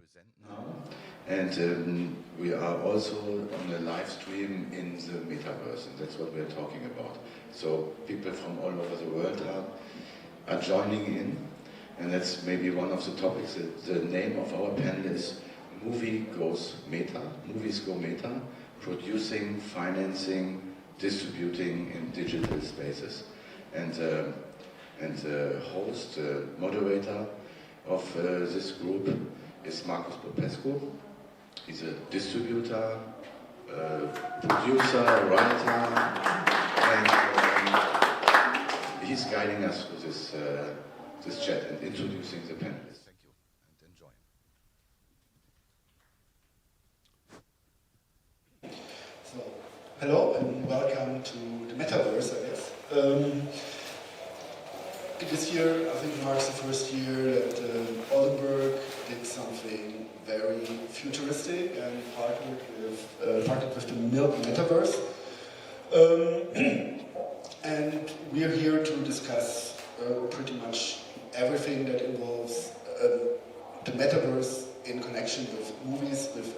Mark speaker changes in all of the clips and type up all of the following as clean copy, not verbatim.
Speaker 1: present now. And we are also on a live stream in the metaverse, and that's what we're talking about. So people from all over the world are joining in, and that's maybe one of the topics. The name of our panel is Movie Goes Meta, Movies Go Meta, producing, financing, distributing in digital spaces. And the host, moderator of this group is Marcus Popescu. He's a distributor, producer, writer, and he's guiding us through this chat and introducing the panelists. Thank you, and enjoy.
Speaker 2: So, hello and welcome to the Metaverse, I guess. This year, I think, marks the first year that Oldenburg did something very futuristic and partnered with the Metaverse. And we are here to discuss pretty much everything that involves the Metaverse in connection with movies, with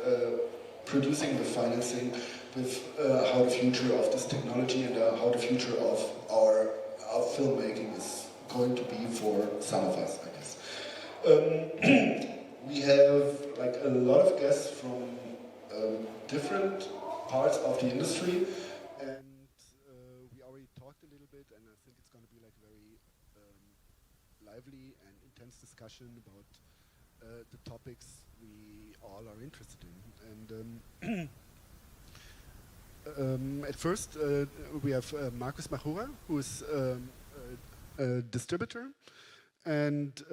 Speaker 2: producing, with financing, with how the future of this technology and how the future of our filmmaking is going to be for some of us, I guess. We have like a lot of guests from different parts of the industry, and we already talked a little bit, and I think it's going to be like a very lively and intense discussion about the topics we all are interested in. And at first, we have Marcus Machura, who is a distributor, and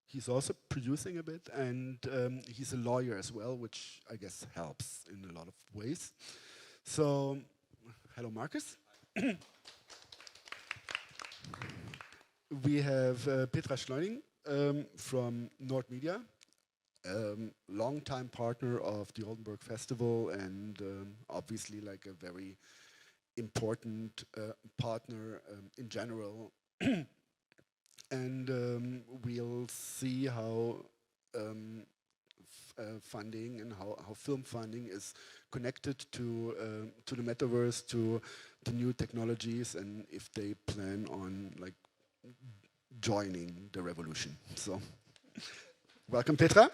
Speaker 2: he's also producing a bit, and he's a lawyer as well, which I guess helps in a lot of ways. So, hello, Marcus. We have Petra Schleuning from nordmedia, long-time partner of the Oldenburg Festival, and obviously like a very important partner in general. And we'll see how funding and how film funding is connected to the metaverse, to new technologies, and if they plan on like joining the revolution. So, welcome, Petra.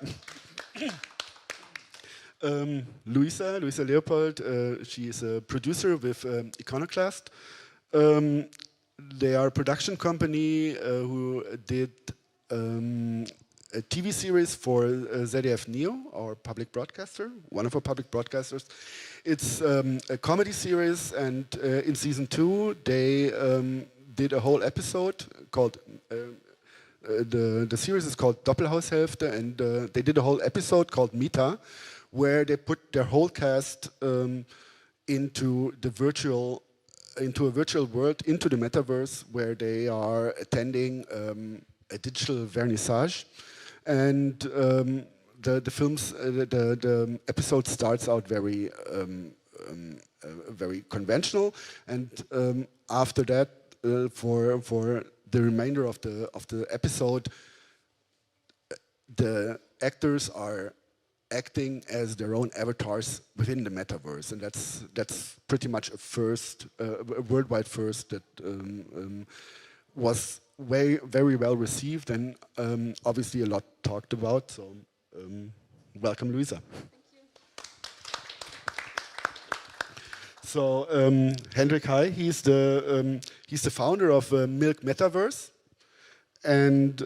Speaker 2: Luisa Leopold, she is a producer with Iconoclast. They are a production company who did a TV series for ZDF Neo, our public broadcaster, one of our public broadcasters. It's a comedy series, and in season 2 they did a whole episode called, the series is called Doppelhaushälfte, and they did a whole episode called Meta, where they put their whole cast into a virtual world, into the metaverse, where they are attending a digital vernissage, and the episode starts out very conventional, and after that, for the remainder of the episode, the actors are acting as their own avatars within the metaverse, and that's pretty much a worldwide first that was very well received, and obviously a lot talked about. So welcome, Luisa.
Speaker 3: Thank you.
Speaker 2: So Hendrik Hai, he's the founder of Milk Metaverse. And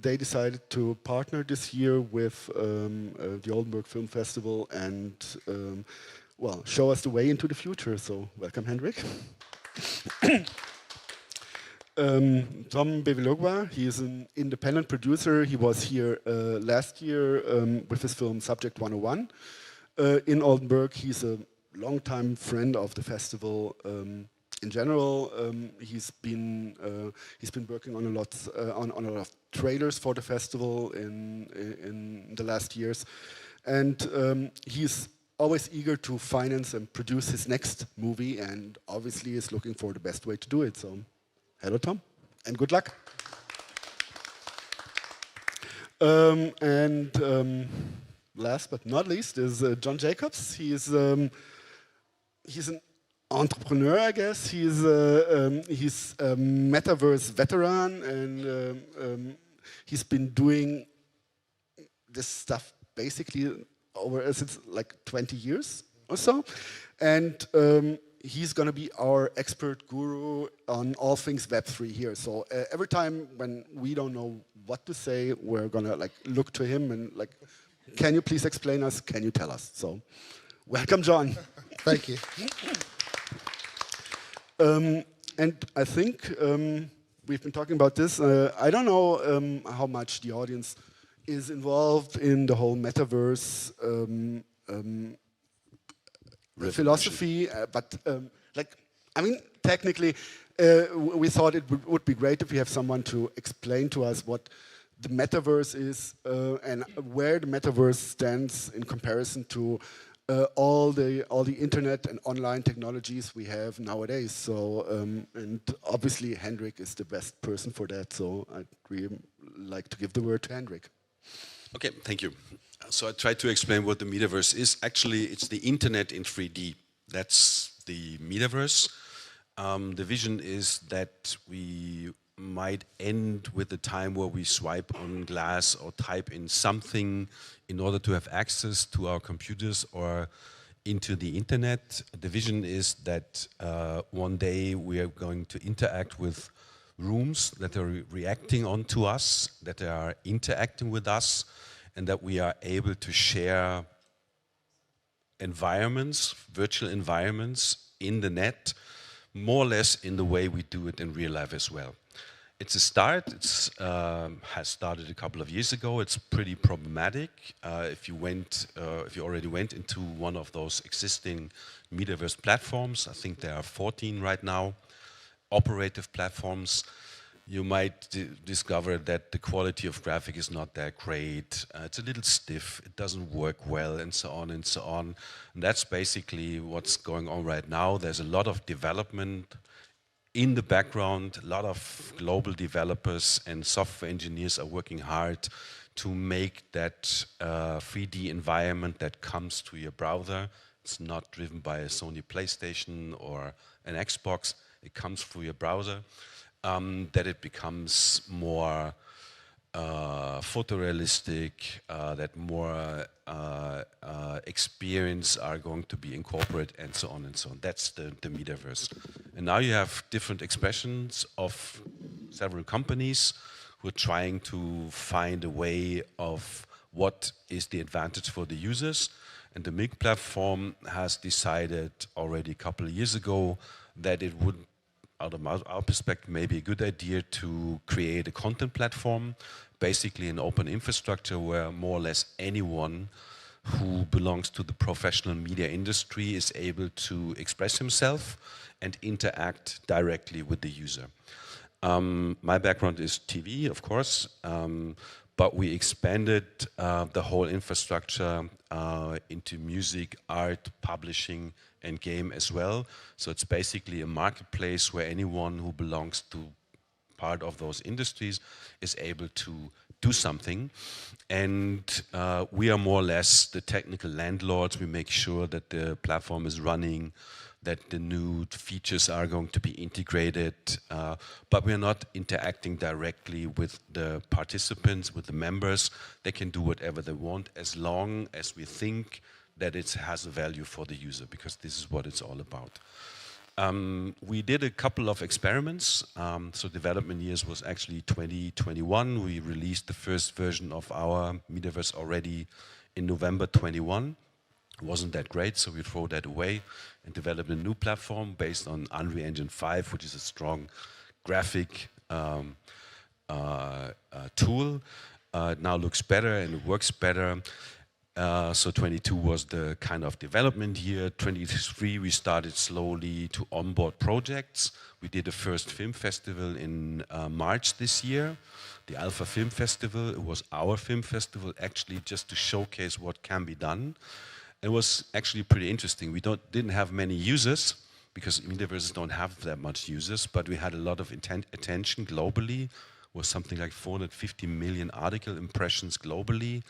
Speaker 2: they decided to partner this year with the Oldenburg Film Festival and, well, show us the way into the future. So, welcome, Hendrik. Tom Bevilogwa, he is an independent producer. He was here last year with his film Subject 101 in Oldenburg. He's a longtime friend of the festival. In general, he's been working on a lot of trailers for the festival in the last years, and he's always eager to finance and produce his next movie, and obviously is looking for the best way to do it. So, hello, Tom, and good luck.
Speaker 3: And last but not least is John Jacobs. He's an entrepreneur, I guess. He's a metaverse veteran, and he's been doing this stuff basically over since like 20 years or so. And he's going to be our expert guru on all things Web3 here. So every time when we don't know what to say, we're going to like look to him and like, can you please explain us? Can you tell us? So welcome, John.
Speaker 4: Thank you.
Speaker 3: And I think we've been talking about this. I don't know how much the audience is involved in the whole metaverse philosophy, but like, I mean, technically, we thought it would be great if we have someone to explain to us what the metaverse is and where the metaverse stands in comparison to all the internet and online technologies we have nowadays. So, and obviously Hendrik is the best person for that. So I'd really like to give the word to Hendrik.
Speaker 5: Okay, thank you. So I tried to explain what the metaverse is. Actually, it's the internet in 3D. That's the metaverse. The vision is that we might end with the time where we swipe on glass or type in something in order to have access to our computers or into the internet. The vision is that one day we are going to interact with rooms that are reacting onto us, that are interacting with us, and that we are able to share environments, virtual environments in the net, more or less in the way we do it in real life as well. It's a start. It's has started a couple of years ago. It's pretty problematic. If you already went into one of those existing metaverse platforms, I think there are 14 right now, operative platforms, you might discover that the quality of graphic is not that great. It's a little stiff, it doesn't work well, and so on and so on. And that's basically what's going on right now. There's a lot of development in the background. A lot of global developers and software engineers are working hard to make that 3D environment that comes to your browser. It's not driven by a Sony PlayStation or an Xbox. It comes through your browser. That it becomes more photorealistic, that more experience are going to be incorporated, and so on and so on. That's the metaverse. And now you have different expressions of several companies who are trying to find a way of what is the advantage for the users. And the MIG platform has decided already a couple of years ago that it would, out of our perspective, maybe a good idea to create a content platform, basically an open infrastructure where more or less anyone who belongs to the professional media industry is able to express himself and interact directly with the user. My background is TV, of course, but we expanded the whole infrastructure into music, art, publishing, and game as well. So it's basically a marketplace where anyone who belongs to part of those industries is able to do something. And we are more or less the technical landlords. We make sure that the platform is running, that the new features are going to be integrated, but we're not interacting directly with the participants, with the members. They can do whatever they want as long as we think that it has a value for the user, because this is what it's all about. We did a couple of experiments. So development years was actually 2021. We released the first version of our metaverse already in November 21. It wasn't that great, so we throw that away and developed a new platform based on Unreal Engine 5, which is a strong graphic tool. It now looks better and it works better. So 22 was the kind of development year. 23 we started slowly to onboard projects. We did the first film festival in March this year, the Alpha Film Festival. It was our film festival actually just to showcase what can be done. It was actually pretty interesting. We didn't have many users because metaverses don't have that much users, but we had a lot of attention globally. was something like 450 million article impressions globally,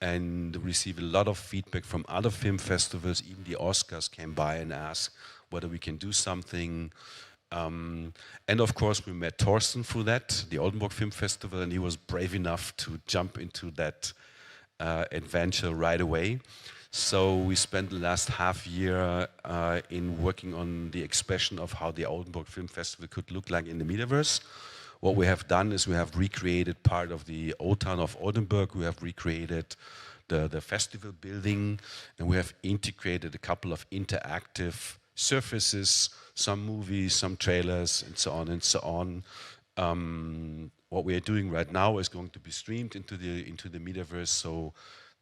Speaker 5: and received a lot of feedback from other film festivals. Even the Oscars came by and asked whether we can do something. And of course we met Thorsten through that, the Oldenburg Film Festival, and he was brave enough to jump into that adventure right away. So we spent the last half year in working on the expression of how the Oldenburg Film Festival could look like in the metaverse. What we have done is we have recreated part of the old town of Oldenburg, we have recreated the festival building, and we have integrated a couple of interactive surfaces, some movies, some trailers, and so on and so on. What we are doing right now is going to be streamed into the metaverse, so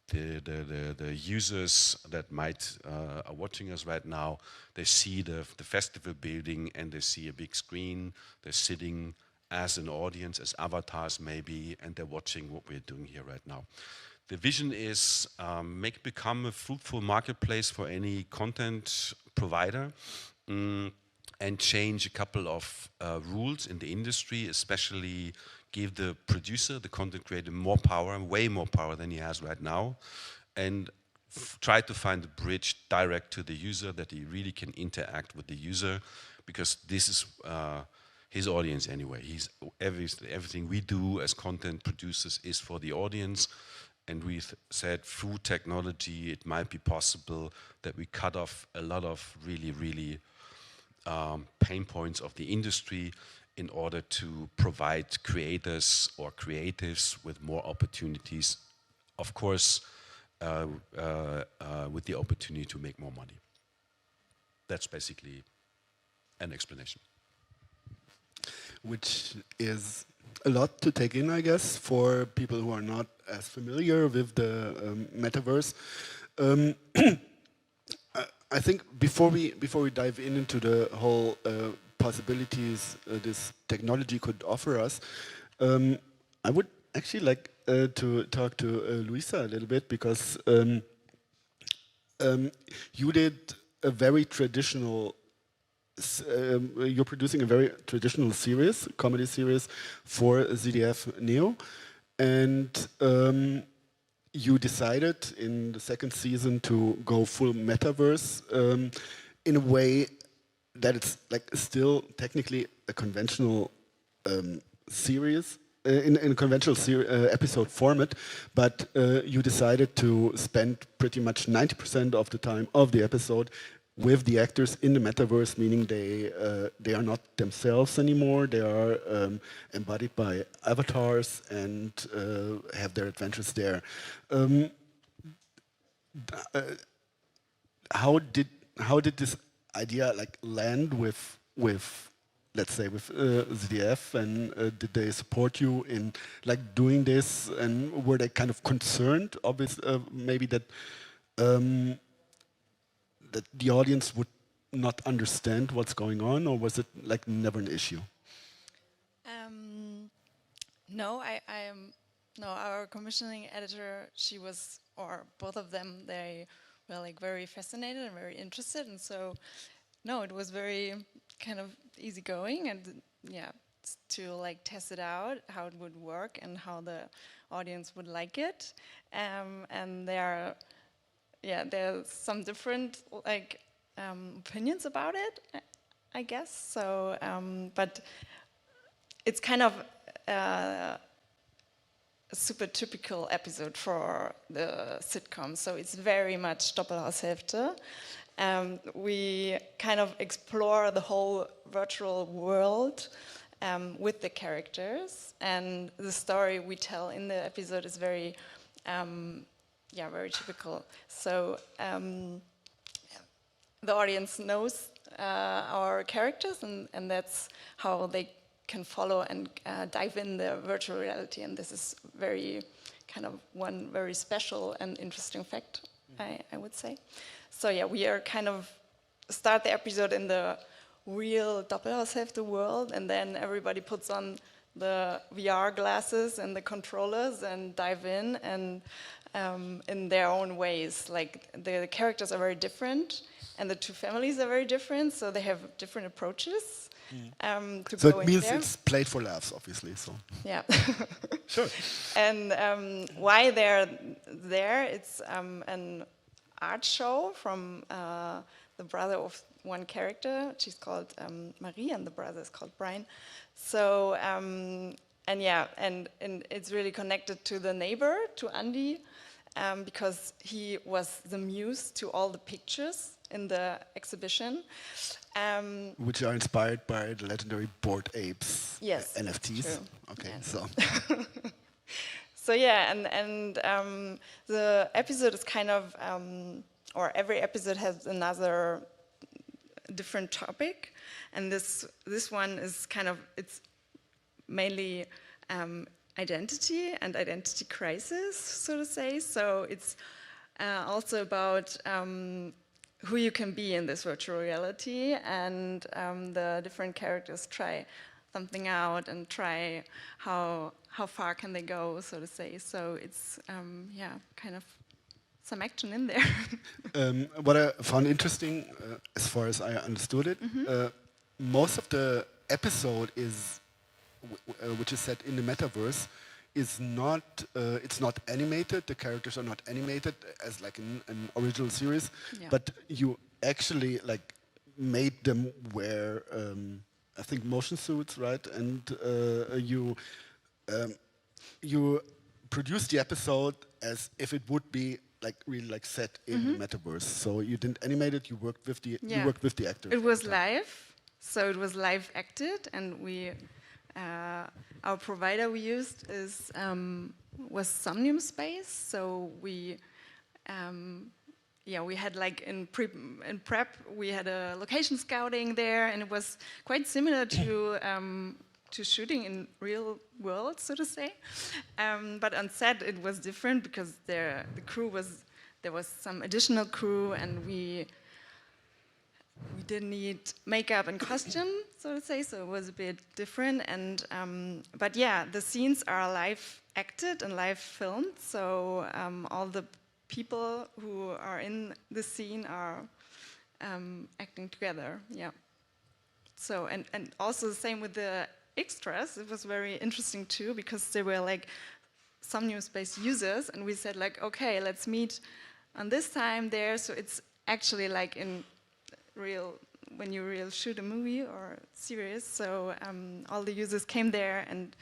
Speaker 5: the users that might are watching us right now, they see the festival building and they see a big screen. They're sitting as an audience, as avatars maybe, and they're watching what we're doing here right now. The vision is become a fruitful marketplace for any content provider, and change a couple of rules in the industry, especially give the producer, the content creator, more power, way more power than he has right now, and try to find a bridge direct to the user, that he really can interact with the user, because this is his audience anyway. Everything we do as content producers is for the audience, and we said through technology it might be possible that we cut off a lot of really pain points of the industry in order to provide creators or creatives with more opportunities, of course, with the opportunity to make more money. That's basically an explanation.
Speaker 3: Which is a lot to take in, I guess, for people who are not as familiar with the metaverse. I think before we dive into the whole possibilities this technology could offer us, I would actually like to talk to Luisa a little bit, because you did a very traditional. You're producing a very traditional series, comedy series for ZDF Neo, and you decided in the second season to go full metaverse in a way that it's like still technically a conventional series, in a conventional episode format, but you decided to spend pretty much 90% of the time of the episode with the actors in the metaverse, meaning they are not themselves anymore. They are embodied by avatars and have their adventures there. How did this idea like land with let's say with ZDF, and did they support you in like doing this? And were they kind of concerned, obviously, maybe that that the audience would not understand what's going on, or was it like never an issue?
Speaker 4: No, no. Our commissioning editor, she was, or both of them, they were like very fascinated and very interested, and so no, it was very kind of easygoing, and yeah, to like test it out, how it would work and how the audience would like it, and there's some different like opinions about it, I guess. So, but it's kind of a super typical episode for the sitcom. So it's very much Doppelhaushälfte. We kind of explore the whole virtual world with the characters, and the story we tell in the episode is very very typical. So the audience knows our characters, and that's how they can follow and dive in the virtual reality. And this is very kind of one very special and interesting fact, I would say. So yeah, we are kind of start the episode in the real Doppelhaushälfte world, and then everybody puts on the VR glasses and the controllers and dive in their own ways. Like the characters are very different, and the two families are very different, so they have different approaches to
Speaker 3: So
Speaker 4: go
Speaker 3: it
Speaker 4: in
Speaker 3: means
Speaker 4: there.
Speaker 3: it's played for laughs, obviously. So
Speaker 4: Yeah.
Speaker 3: sure.
Speaker 4: And why they're there, it's an art show from the brother of one character. She's called Marie, and the brother is called Brian. So, and yeah, and it's really connected to the neighbor, to Andy, because he was the muse to all the pictures in the exhibition.
Speaker 3: Which are inspired by the legendary Bored Apes
Speaker 4: Yes,
Speaker 3: NFTs.
Speaker 4: true.
Speaker 3: Okay,
Speaker 4: Yes.
Speaker 3: so
Speaker 4: So yeah, and the episode is kind of, or every episode has another different topic, and this one is kind of, it's mainly identity and identity crisis, so to say. So it's also about who you can be in this virtual reality, and the different characters try something out and try how far can they go, so to say. So it's yeah, kind of some action in there.
Speaker 3: what I found interesting, as far as I understood it, most of the episode is, which is set in the metaverse, is not. It's not animated. The characters are not animated as like an original series,
Speaker 4: Yeah.
Speaker 3: but you actually like made them wear, I think, motion suits, right? And you produced the episode as if it would be like really like set in the metaverse. So you didn't animate it. You worked with the
Speaker 4: Yeah.
Speaker 3: you worked with the actors.
Speaker 4: It was live, so it was live acted, and we, our provider we used was Somnium Space. So we, yeah, we had like in prep we had a location scouting there, and it was quite similar to shooting in real world, so to say. But on set it was different because there was some additional crew, and we didn't need makeup and costume, so to say, so it was a bit different. And but yeah, the scenes are live acted and live filmed, so all the people who are in the scene are acting together. Yeah. So and also the same with the extras. It was very interesting too, because they were like some new space users, and we said like, okay, let's meet on this time there. So it's actually like in real, when you real shoot a movie or series. So all the users came there, and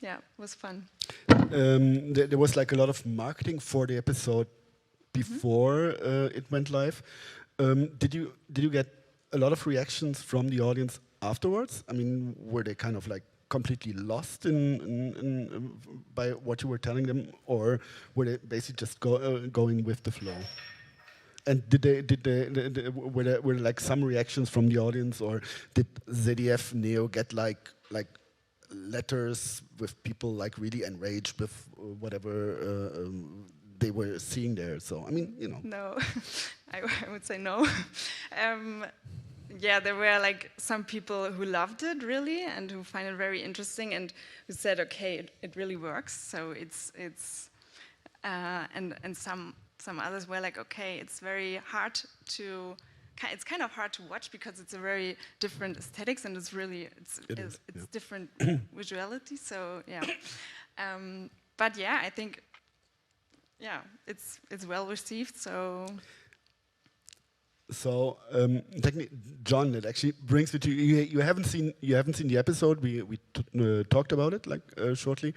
Speaker 4: yeah, it was fun.
Speaker 3: There was like a lot of marketing for the episode before it went live. Did you get a lot of reactions from the audience afterwards? I mean, were they kind of like completely lost in by what you were telling them, or were they basically just going with the flow? And were there like some reactions from the audience, or did ZDF Neo get like letters with people like really enraged with whatever they were seeing there? So I mean, you know.
Speaker 4: No, I would say no. Yeah, there were like some people who loved it really and who find it very interesting and who said, okay, it really works. So it's and some others were like, okay, it's very hard to. It's kind of hard to watch because it's a very different aesthetics, and it's really it's different visuality. So yeah, but yeah, I think it's well received. So
Speaker 3: technically, John, it actually brings me to you. You haven't seen the episode. We talked about it like shortly,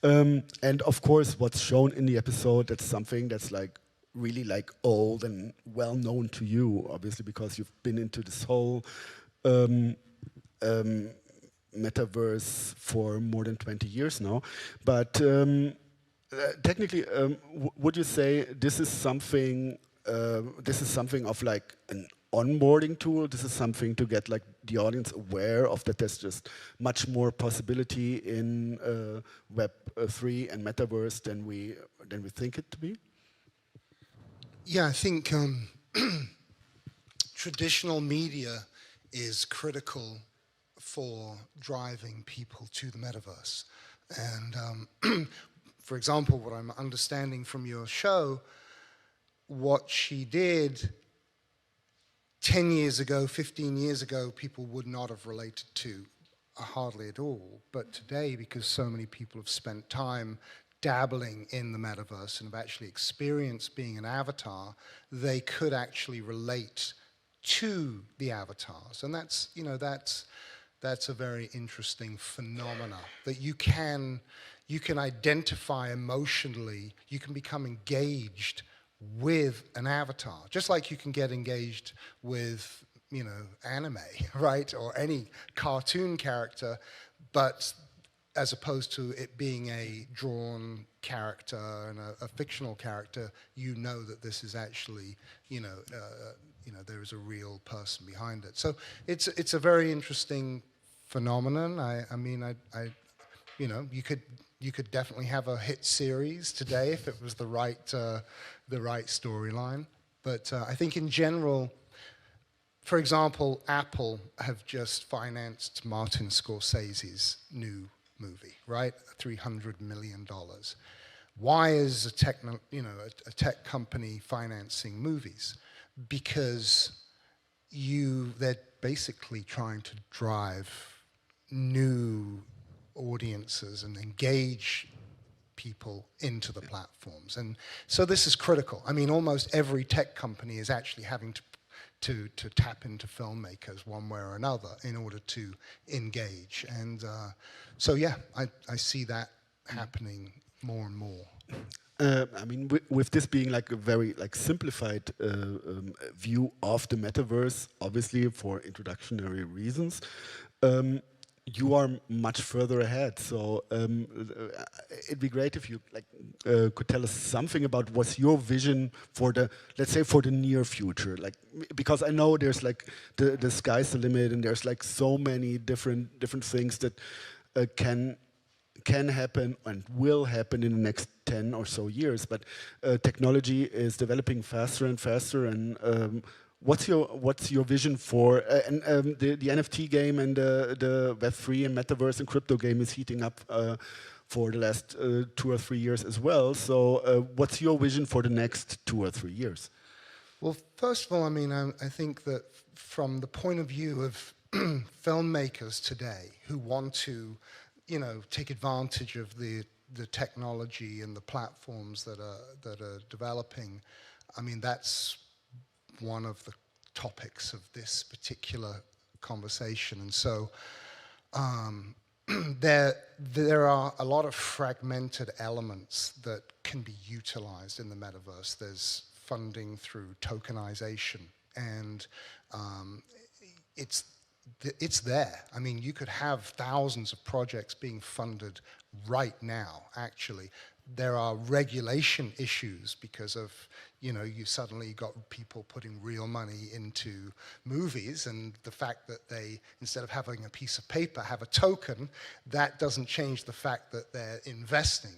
Speaker 3: and of course, what's shown in the episode, that's something that's like really like old and well known to you, obviously, because you've been into this whole metaverse for more than 20 years now. But technically, would you say this is something? This is something of like an onboarding tool. This is something to get like the audience aware of that there's just much more possibility in Web 3 and metaverse than we think it to be.
Speaker 6: Yeah, I think traditional media is critical for driving people to the metaverse. And for example, what I'm understanding from your show, what she did 10 years ago, 15 years ago, people would not have related to hardly at all. But today, because so many people have spent time dabbling in the metaverse and have actually experienced being an avatar, they could actually relate to the avatars. And that's, you know, that's a very interesting phenomena, that you can identify emotionally, you can become engaged with an avatar, just like you can get engaged with, you know, anime, right, or any cartoon character, but as opposed to it being a drawn character and a fictional character, you know that this is actually, you know, there is a real person behind it. So it's a very interesting phenomenon. I mean, you know, you could definitely have a hit series today if it was the right storyline. But I think in general, for example, Apple have just financed Martin Scorsese's new movie, right? $300 million. Why is a tech company financing movies? Because they're basically trying to drive new audiences and engage people into the platforms. And so this is critical. I mean, almost every tech company is actually having to tap into filmmakers one way or another in order to engage. And so, yeah, I see that happening more and more.
Speaker 3: I mean, with this being like a very simplified view of the metaverse, obviously for introductionary reasons, you are much further ahead. So it'd be great if you could tell us something about what's your vision for the, let's say, for the near future. Like, because I know there's like the sky's the limit, and there's like so many different things that can happen and will happen in the next 10 or so years. But technology is developing faster and faster, and what's your vision for the NFT game and the Web3 and Metaverse and crypto game is heating up for the last 2 or 3 years as well. So what's your vision for the next 2 or 3 years?
Speaker 6: Well, first of all, I mean, I think that from the point of view of filmmakers today who want to, you know, take advantage of the technology and the platforms that are developing, I mean, that's one of the topics of this particular conversation. And so there are a lot of fragmented elements that can be utilized in the metaverse. There's funding through tokenization, and it's there. I mean, you could have thousands of projects being funded right now, actually. There are regulation issues because of, you know, you suddenly got people putting real money into movies, and the fact that they, instead of having a piece of paper, have a token, that doesn't change the fact that they're investing.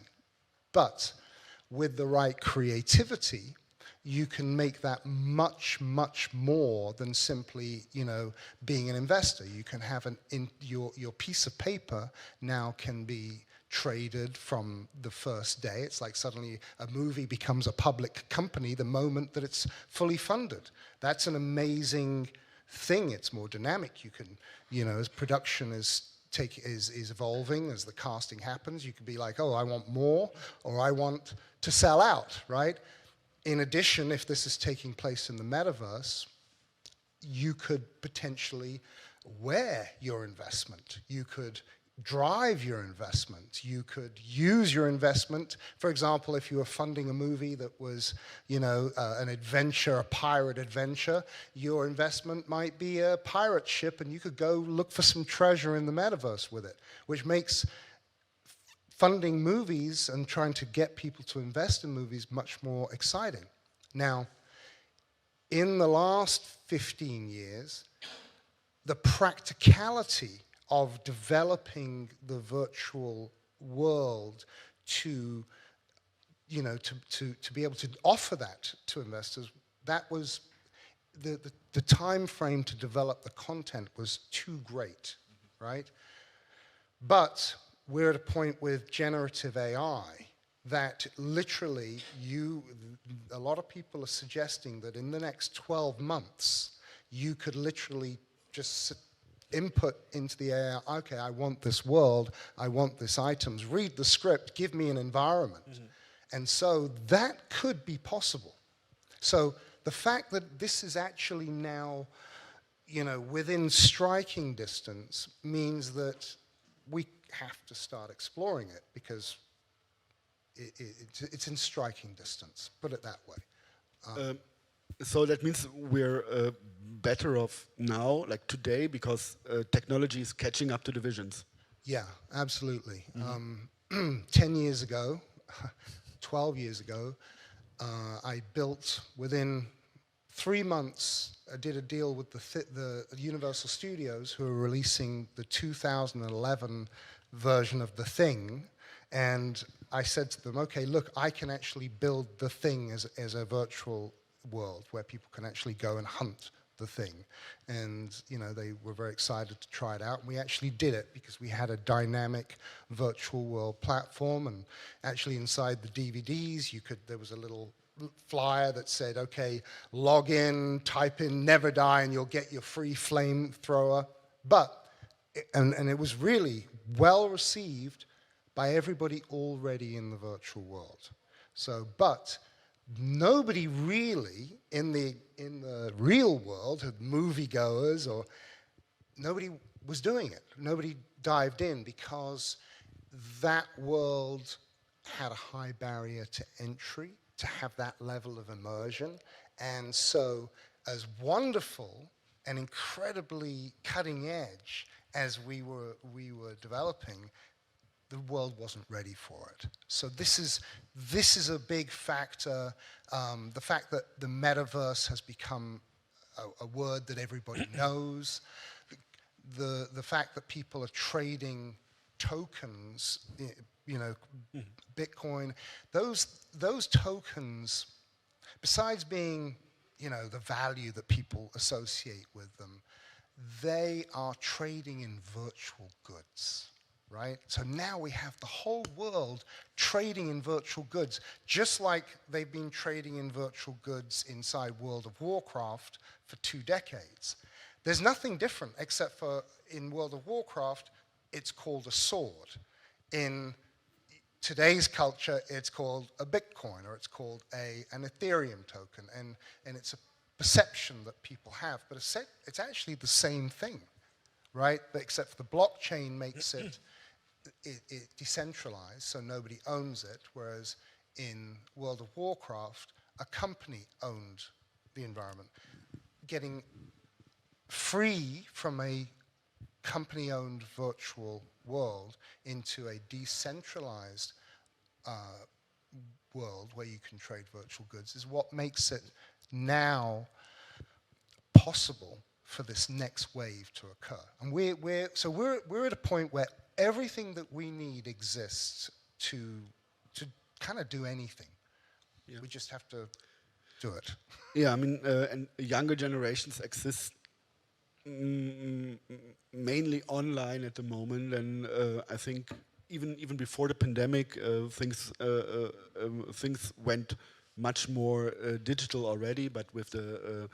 Speaker 6: But with the right creativity, you can make that much, much more than simply, you know, being an investor. You can have your piece of paper now can be traded from the first day. It's like suddenly a movie becomes a public company the moment that it's fully funded. That's an amazing thing. It's more dynamic. You can, you know, as production is evolving, as the casting happens, you could be like, oh, I want more, or I want to sell out, right? In addition, if this is taking place in the metaverse, you could potentially wear your investment. You could drive your investment. You could use your investment. For example, if you were funding a movie that was, you know, an adventure, a pirate adventure, your investment might be a pirate ship, and you could go look for some treasure in the metaverse with it, which makes funding movies and trying to get people to invest in movies much more exciting. Now, in the last 15 years, the practicality of developing the virtual world to, you know, to be able to offer that to investors, that was the time frame to develop the content was too great, right? But we're at a point with generative AI that literally a lot of people are suggesting that in the next 12 months, you could literally just input into the AI, okay, I want this world, I want this items, read the script, give me an environment. And so that could be possible. So the fact that this is actually now, within striking distance means that we have to start exploring it, because it's in striking distance, put it that way.
Speaker 3: So that means we're better off now, like today, because technology is catching up to the visions.
Speaker 6: Yeah, absolutely. 10 years ago, 12 years ago, I built, within 3 months, I did a deal with the Universal Studios, who are releasing the 2011 version of The Thing, and I said to them, okay, look, I can actually build The Thing as a virtual world where people can actually go and hunt the thing. And they were very excited to try it out, and we actually did it because we had a dynamic virtual world platform, and actually inside the DVDs there was a little flyer that said, okay, log in, type in never die, and you'll get your free flamethrower. And it was really well received by everybody already in the virtual world. So, but nobody really in the real world, moviegoers, or nobody was doing it. Nobody dived in, because that world had a high barrier to entry to have that level of immersion. And so, as wonderful and incredibly cutting edge as we were developing, the world wasn't ready for it. So this is a big factor. The fact that the metaverse has become a word that everybody knows. The fact that people are trading tokens, Bitcoin. Those tokens, besides being, the value that people associate with them, they are trading in virtual goods. Right? So now we have the whole world trading in virtual goods, just like they've been trading in virtual goods inside World of Warcraft for 2 decades. There's nothing different, except for in World of Warcraft, it's called a sword. In today's culture, it's called a Bitcoin, or it's called an Ethereum token, and it's a perception that people have, but it's actually the same thing, right? But except for the blockchain makes it decentralized, so nobody owns it, whereas in World of Warcraft, a company owned the environment. Getting free from a company-owned virtual world into a decentralized world where you can trade virtual goods is what makes it now possible for this next wave to occur. And we're at a point where everything that we need exists to kind of do anything. Yeah. We just have to do it.
Speaker 3: Yeah, I mean, and younger generations exist mainly online at the moment, and I think even before the pandemic, things went much more digital already. But with the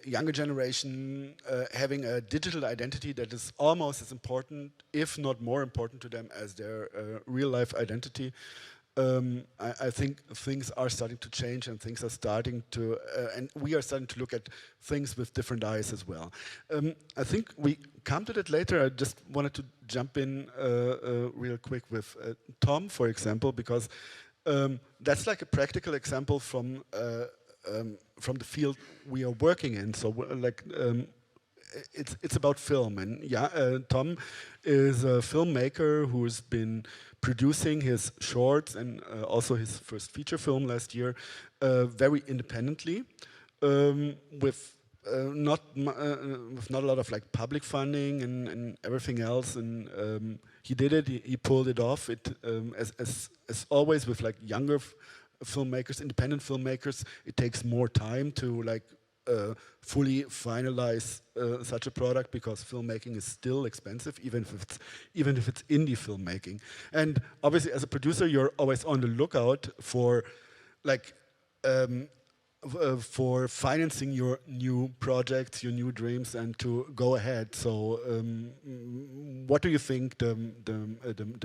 Speaker 3: younger generation having a digital identity that is almost as important, if not more important to them as their real-life identity, I think things are starting to change, and things are starting to, and we are starting to look at things with different eyes as well. I think we come to that later. I just wanted to jump in real quick with Tom, for example, because that's like a practical example from the field we are working in. So like it's about film, and yeah, Tom is a filmmaker who has been producing his shorts and also his first feature film last year very independently, with not a lot of like public funding and everything else, and he did it. He pulled it off. It as always with like younger filmmakers, independent filmmakers, it takes more time to like fully finalize such a product, because filmmaking is still expensive, even if it's indie filmmaking. And obviously, as a producer, you're always on the lookout for like for financing your new projects, your new dreams, and to go ahead. So, what do you think the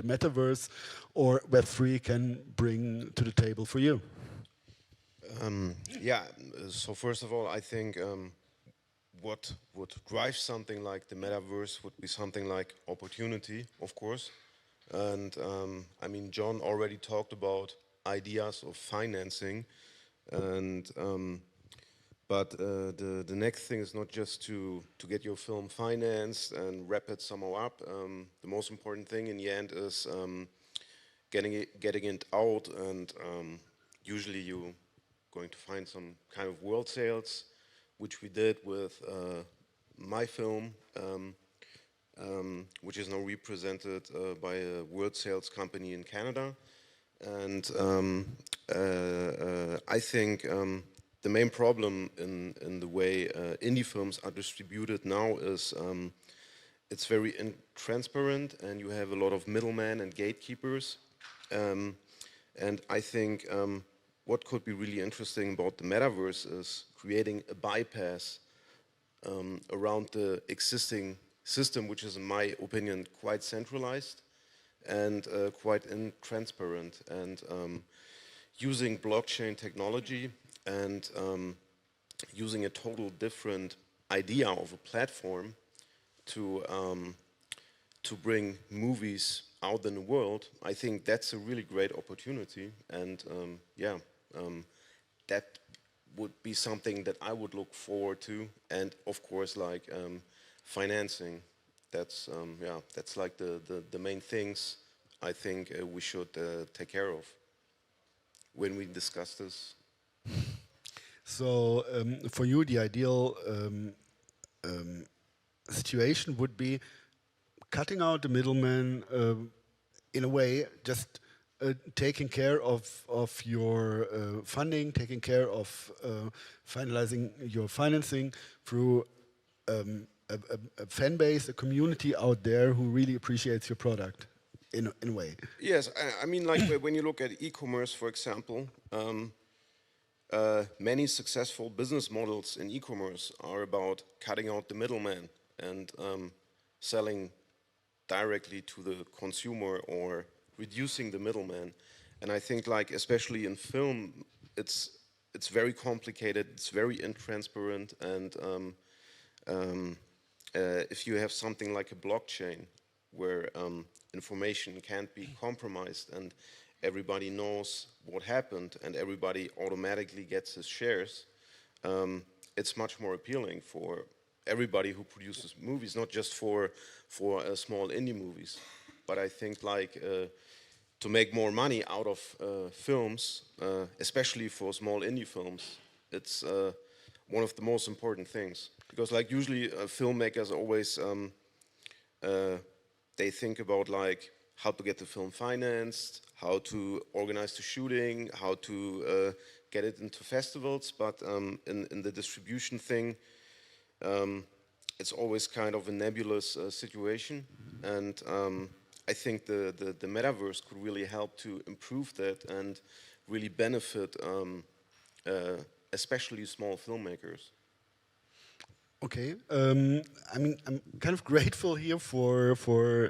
Speaker 3: metaverse or Web3 can bring to the table for you?
Speaker 7: Yeah, so first of all, I think what would drive something like the metaverse would be something like opportunity, of course. And I mean, John already talked about ideas of financing, and but the next thing is not just to get your film financed and wrap it somehow up. The most important thing in the end is getting it out, and usually you going to find some kind of world sales, which we did with my film, which is now represented by a world sales company in Canada. And I think the main problem in the way indie films are distributed now is it's very intransparent, and you have a lot of middlemen and gatekeepers. And I think what could be really interesting about the metaverse is creating a bypass around the existing system, which is, in my opinion, quite centralized and quite intransparent, and using blockchain technology and using a total different idea of a platform to bring movies out in the world. I think that's a really great opportunity, and that would be something that I would look forward to. And of course, like financing, that's that's like the main things I think we should take care of when we discuss this.
Speaker 3: So, for you, the ideal situation would be cutting out the middleman, in a way, just taking care of your funding, taking care of finalizing your financing through a fan base, a community out there who really appreciates your product in a way.
Speaker 7: Yes, I mean, like when you look at e-commerce, for example, many successful business models in e-commerce are about cutting out the middleman and selling directly to the consumer or reducing the middleman. And I think, like, especially in film, it's very complicated, it's very intransparent, and if you have something like a blockchain where information can't be compromised and everybody knows what happened and everybody automatically gets his shares, it's much more appealing for everybody who produces movies, not just for small indie movies. But I think, like, to make more money out of films, especially for small indie films, it's one of the most important things. Because, like, usually filmmakers always they think about, like, how to get the film financed, how to organize the shooting, how to get it into festivals. But in the distribution thing, it's always kind of a nebulous situation. And I think the metaverse could really help to improve that and really benefit especially small filmmakers.
Speaker 3: Okay, I mean, I'm kind of grateful here for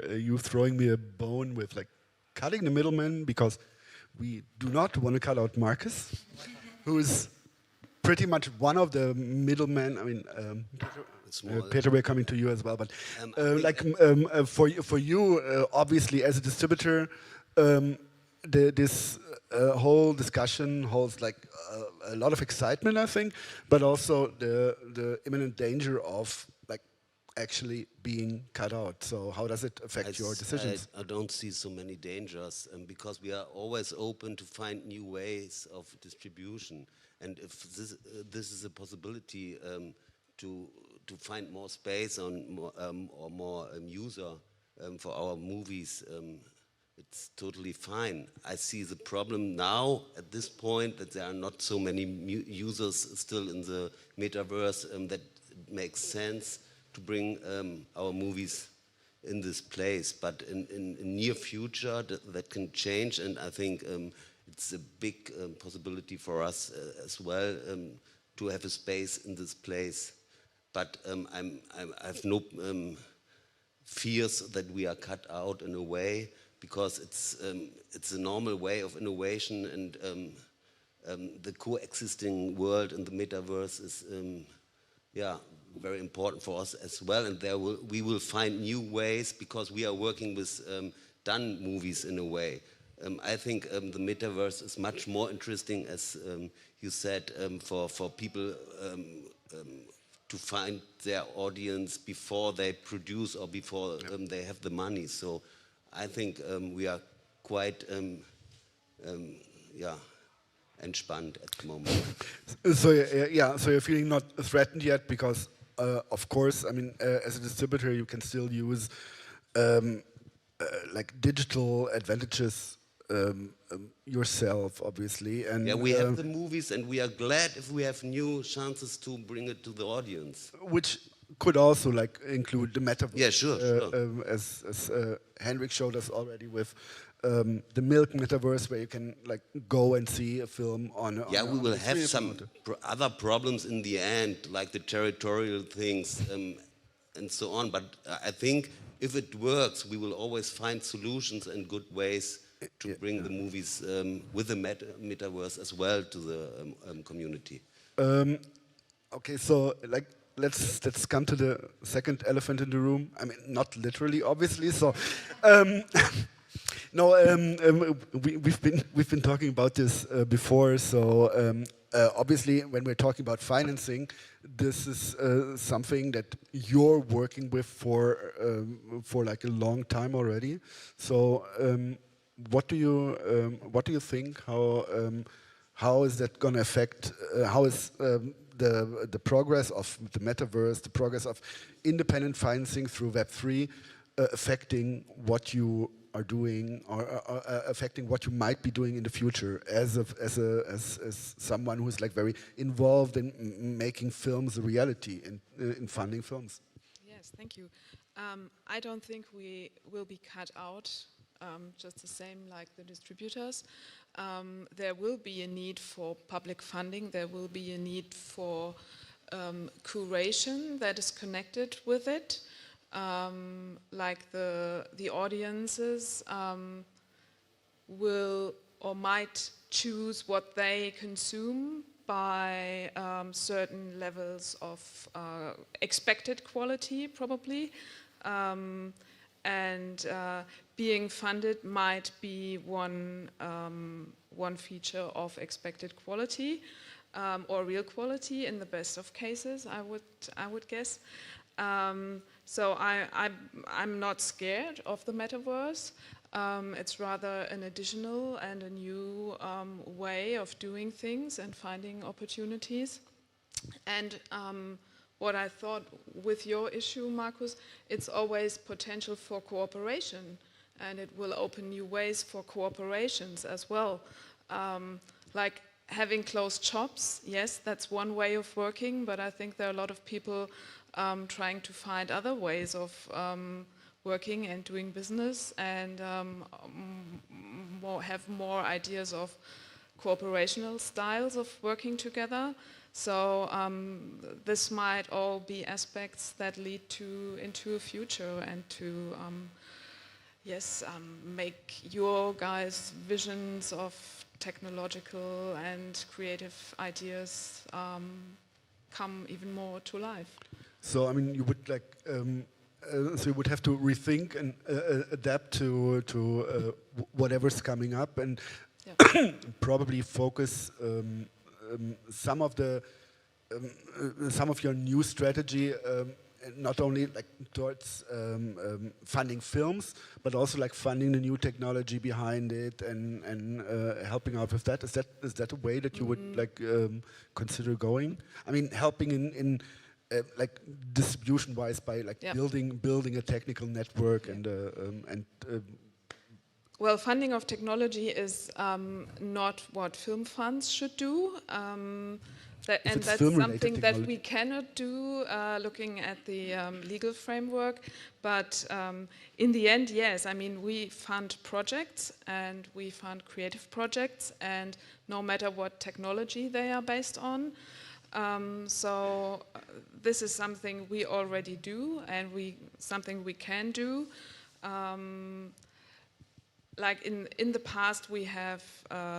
Speaker 3: you throwing me a bone with, like, cutting the middleman, because we do not want to cut out Marcus, who is pretty much one of the middlemen. I mean, Peter, we're coming to you as well, but for you, obviously, as a distributor, this whole discussion holds, like, a lot of excitement, I think, but also the imminent danger of, like, actually being cut out. So how does it affect your decisions?
Speaker 8: I don't see so many dangers, because we are always open to find new ways of distribution. And if this is a possibility to find more space on more user for our movies, it's totally fine. I see the problem now at this point that there are not so many users still in the metaverse that it makes sense to bring our movies in this place. But in near future that can change, and I think it's a big possibility for us as well to have a space in this place. But I have no fears that we are cut out in a way, because it's a normal way of innovation, and the coexisting world in the metaverse is very important for us as well. And we will find new ways, because we are working with done movies in a way. I think the metaverse is much more interesting, as you said, for people to find their audience before they produce or before they have the money. So I think we are quite entspannt at the moment.
Speaker 3: So so you're feeling not threatened yet, because of course, I mean, as a distributor, you can still use like digital advantages yourself, obviously. And
Speaker 8: yeah, we have the movies, and we are glad if we have new chances to bring it to the audience.
Speaker 3: Which could also like include the metaverse.
Speaker 8: Yeah, sure.
Speaker 3: As Henrik showed us already with the Milk metaverse, where you can like go and see a film on.
Speaker 8: Yeah, we will have some other problems in the end, like the territorial things and so on. But I think if it works, we will always find solutions and good ways to bring the movies with the metaverse as well to the community.
Speaker 3: Okay, so like let's come to the second elephant in the room. I mean, not literally, obviously. So, no, we've been talking about this before. So obviously, when we're talking about financing, this is something that you're working with for like a long time already. So. What do you think? How is that going to affect? How is the progress of the metaverse, the progress of independent financing through Web3, affecting what you are doing, or affecting what you might be doing in the future as someone who is like very involved in making films a reality, in funding films?
Speaker 9: Yes, thank you. I don't think we will be cut out. Just the same like the distributors. There will be a need for public funding. There will be a need for curation that is connected with it. Like the audiences will or might choose what they consume by certain levels of expected quality, probably. And being funded might be one feature of expected quality, or real quality in the best of cases, I would guess. So I'm not scared of the metaverse. It's rather an additional and a new way of doing things and finding opportunities. And what I thought with your issue, Markus, it's always potential for cooperation, and it will open new ways for cooperations as well. Like having closed shops, yes, that's one way of working, but I think there are a lot of people trying to find other ways of working and doing business, and have more ideas of cooperational styles of working together. So this might all be aspects that lead into a future, and to make your guys' visions of technological and creative ideas come even more to life.
Speaker 3: So I mean, you would like so you would have to rethink and adapt to whatever's coming up, and probably focus some of your new strategy not only like towards funding films, but also like funding the new technology behind it, and helping out with that. Is that a way that you would like consider going? I mean, helping in like distribution-wise by like building a technical network and
Speaker 9: Well, funding of technology is not what film funds should do. And that's something that we cannot do looking at the legal framework. But in the end, yes, I mean, we fund projects and we fund creative projects, and no matter what technology they are based on. So this is something we already do, and something we can do. Like in the past, we have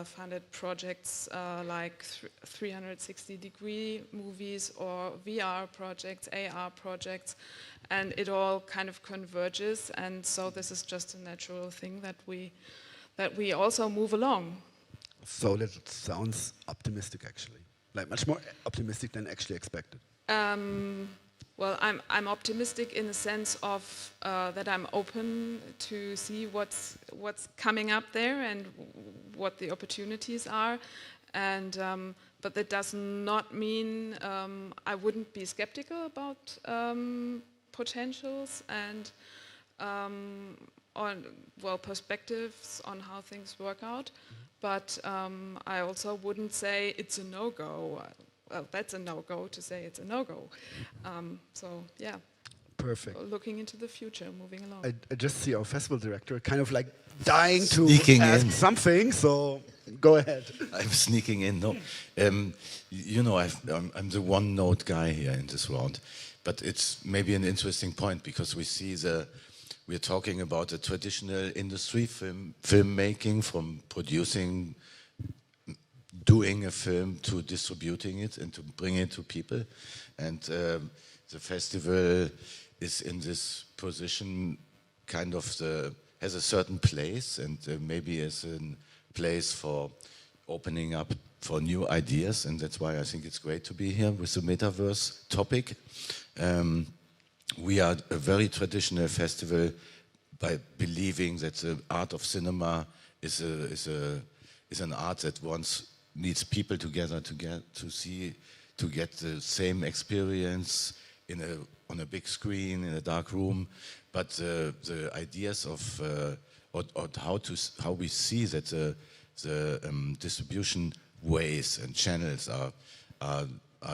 Speaker 9: funded projects like 360-degree movies or VR projects, AR projects, and it all kind of converges. And so this is just a natural thing that we also move along.
Speaker 3: So that sounds optimistic, actually, like much more optimistic than actually expected.
Speaker 9: Well, I'm optimistic in the sense of that I'm open to see what's coming up there and what the opportunities are, and but that does not mean I wouldn't be skeptical about potentials and perspectives on how things work out. But I also wouldn't say it's a no-go. Well, that's a no-go to say it's a no-go. So, yeah.
Speaker 3: Perfect.
Speaker 9: Looking into the future, moving along.
Speaker 3: I just see our festival director kind of like dying to ask
Speaker 10: in.
Speaker 3: something, so go ahead.
Speaker 10: I'm sneaking in, no. You know, I'm the one-note guy here in this round, but it's maybe an interesting point because we're talking about the traditional industry, filmmaking, from producing, doing a film to distributing it and to bring it to people. And the festival is in this position, kind of has a certain place, and maybe is a place for opening up for new ideas. And that's why I think it's great to be here with the metaverse topic. We are a very traditional festival by believing that the art of cinema is an art that needs people together to get the same experience on a big screen in a dark room. But the ideas of how we see that the distribution ways and channels are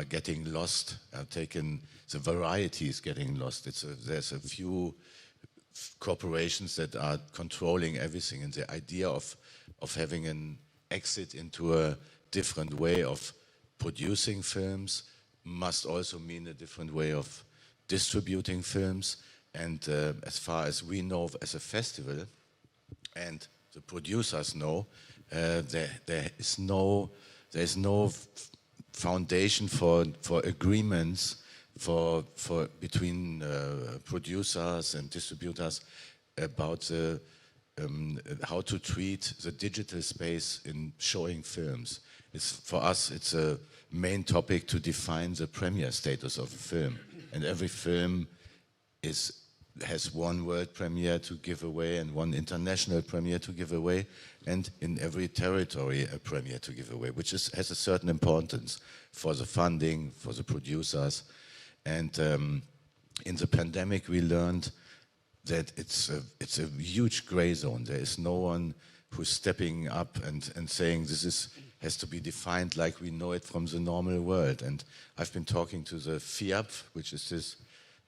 Speaker 10: getting lost, the variety is getting lost. There's a few corporations that are controlling everything, and the idea of having an exit into a different way of producing films must also mean a different way of distributing films. And as far as we know as a festival, and the producers know, there is no foundation for agreements between producers and distributors about how to treat the digital space in showing films. For us, it's a main topic to define the premiere status of a film. And every film has one world premiere to give away and one international premiere to give away, and in every territory a premiere to give away, which has a certain importance for the funding, for the producers. And in the pandemic we learned that it's a huge gray zone. There is no one who's stepping up and saying this has to be defined like we know it from the normal world. And I've been talking to the FIAP, which is this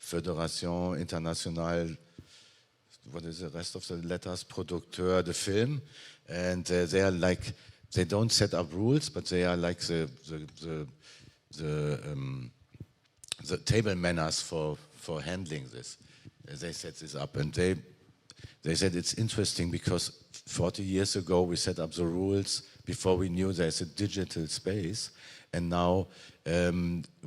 Speaker 10: Fédération Internationale, what is the rest of the letters, Producteur de Film, and they don't set up rules, but they are like the table manners for handling this. They set this up, and they said it's interesting because 40 years ago we set up the rules before we knew there's a digital space, and now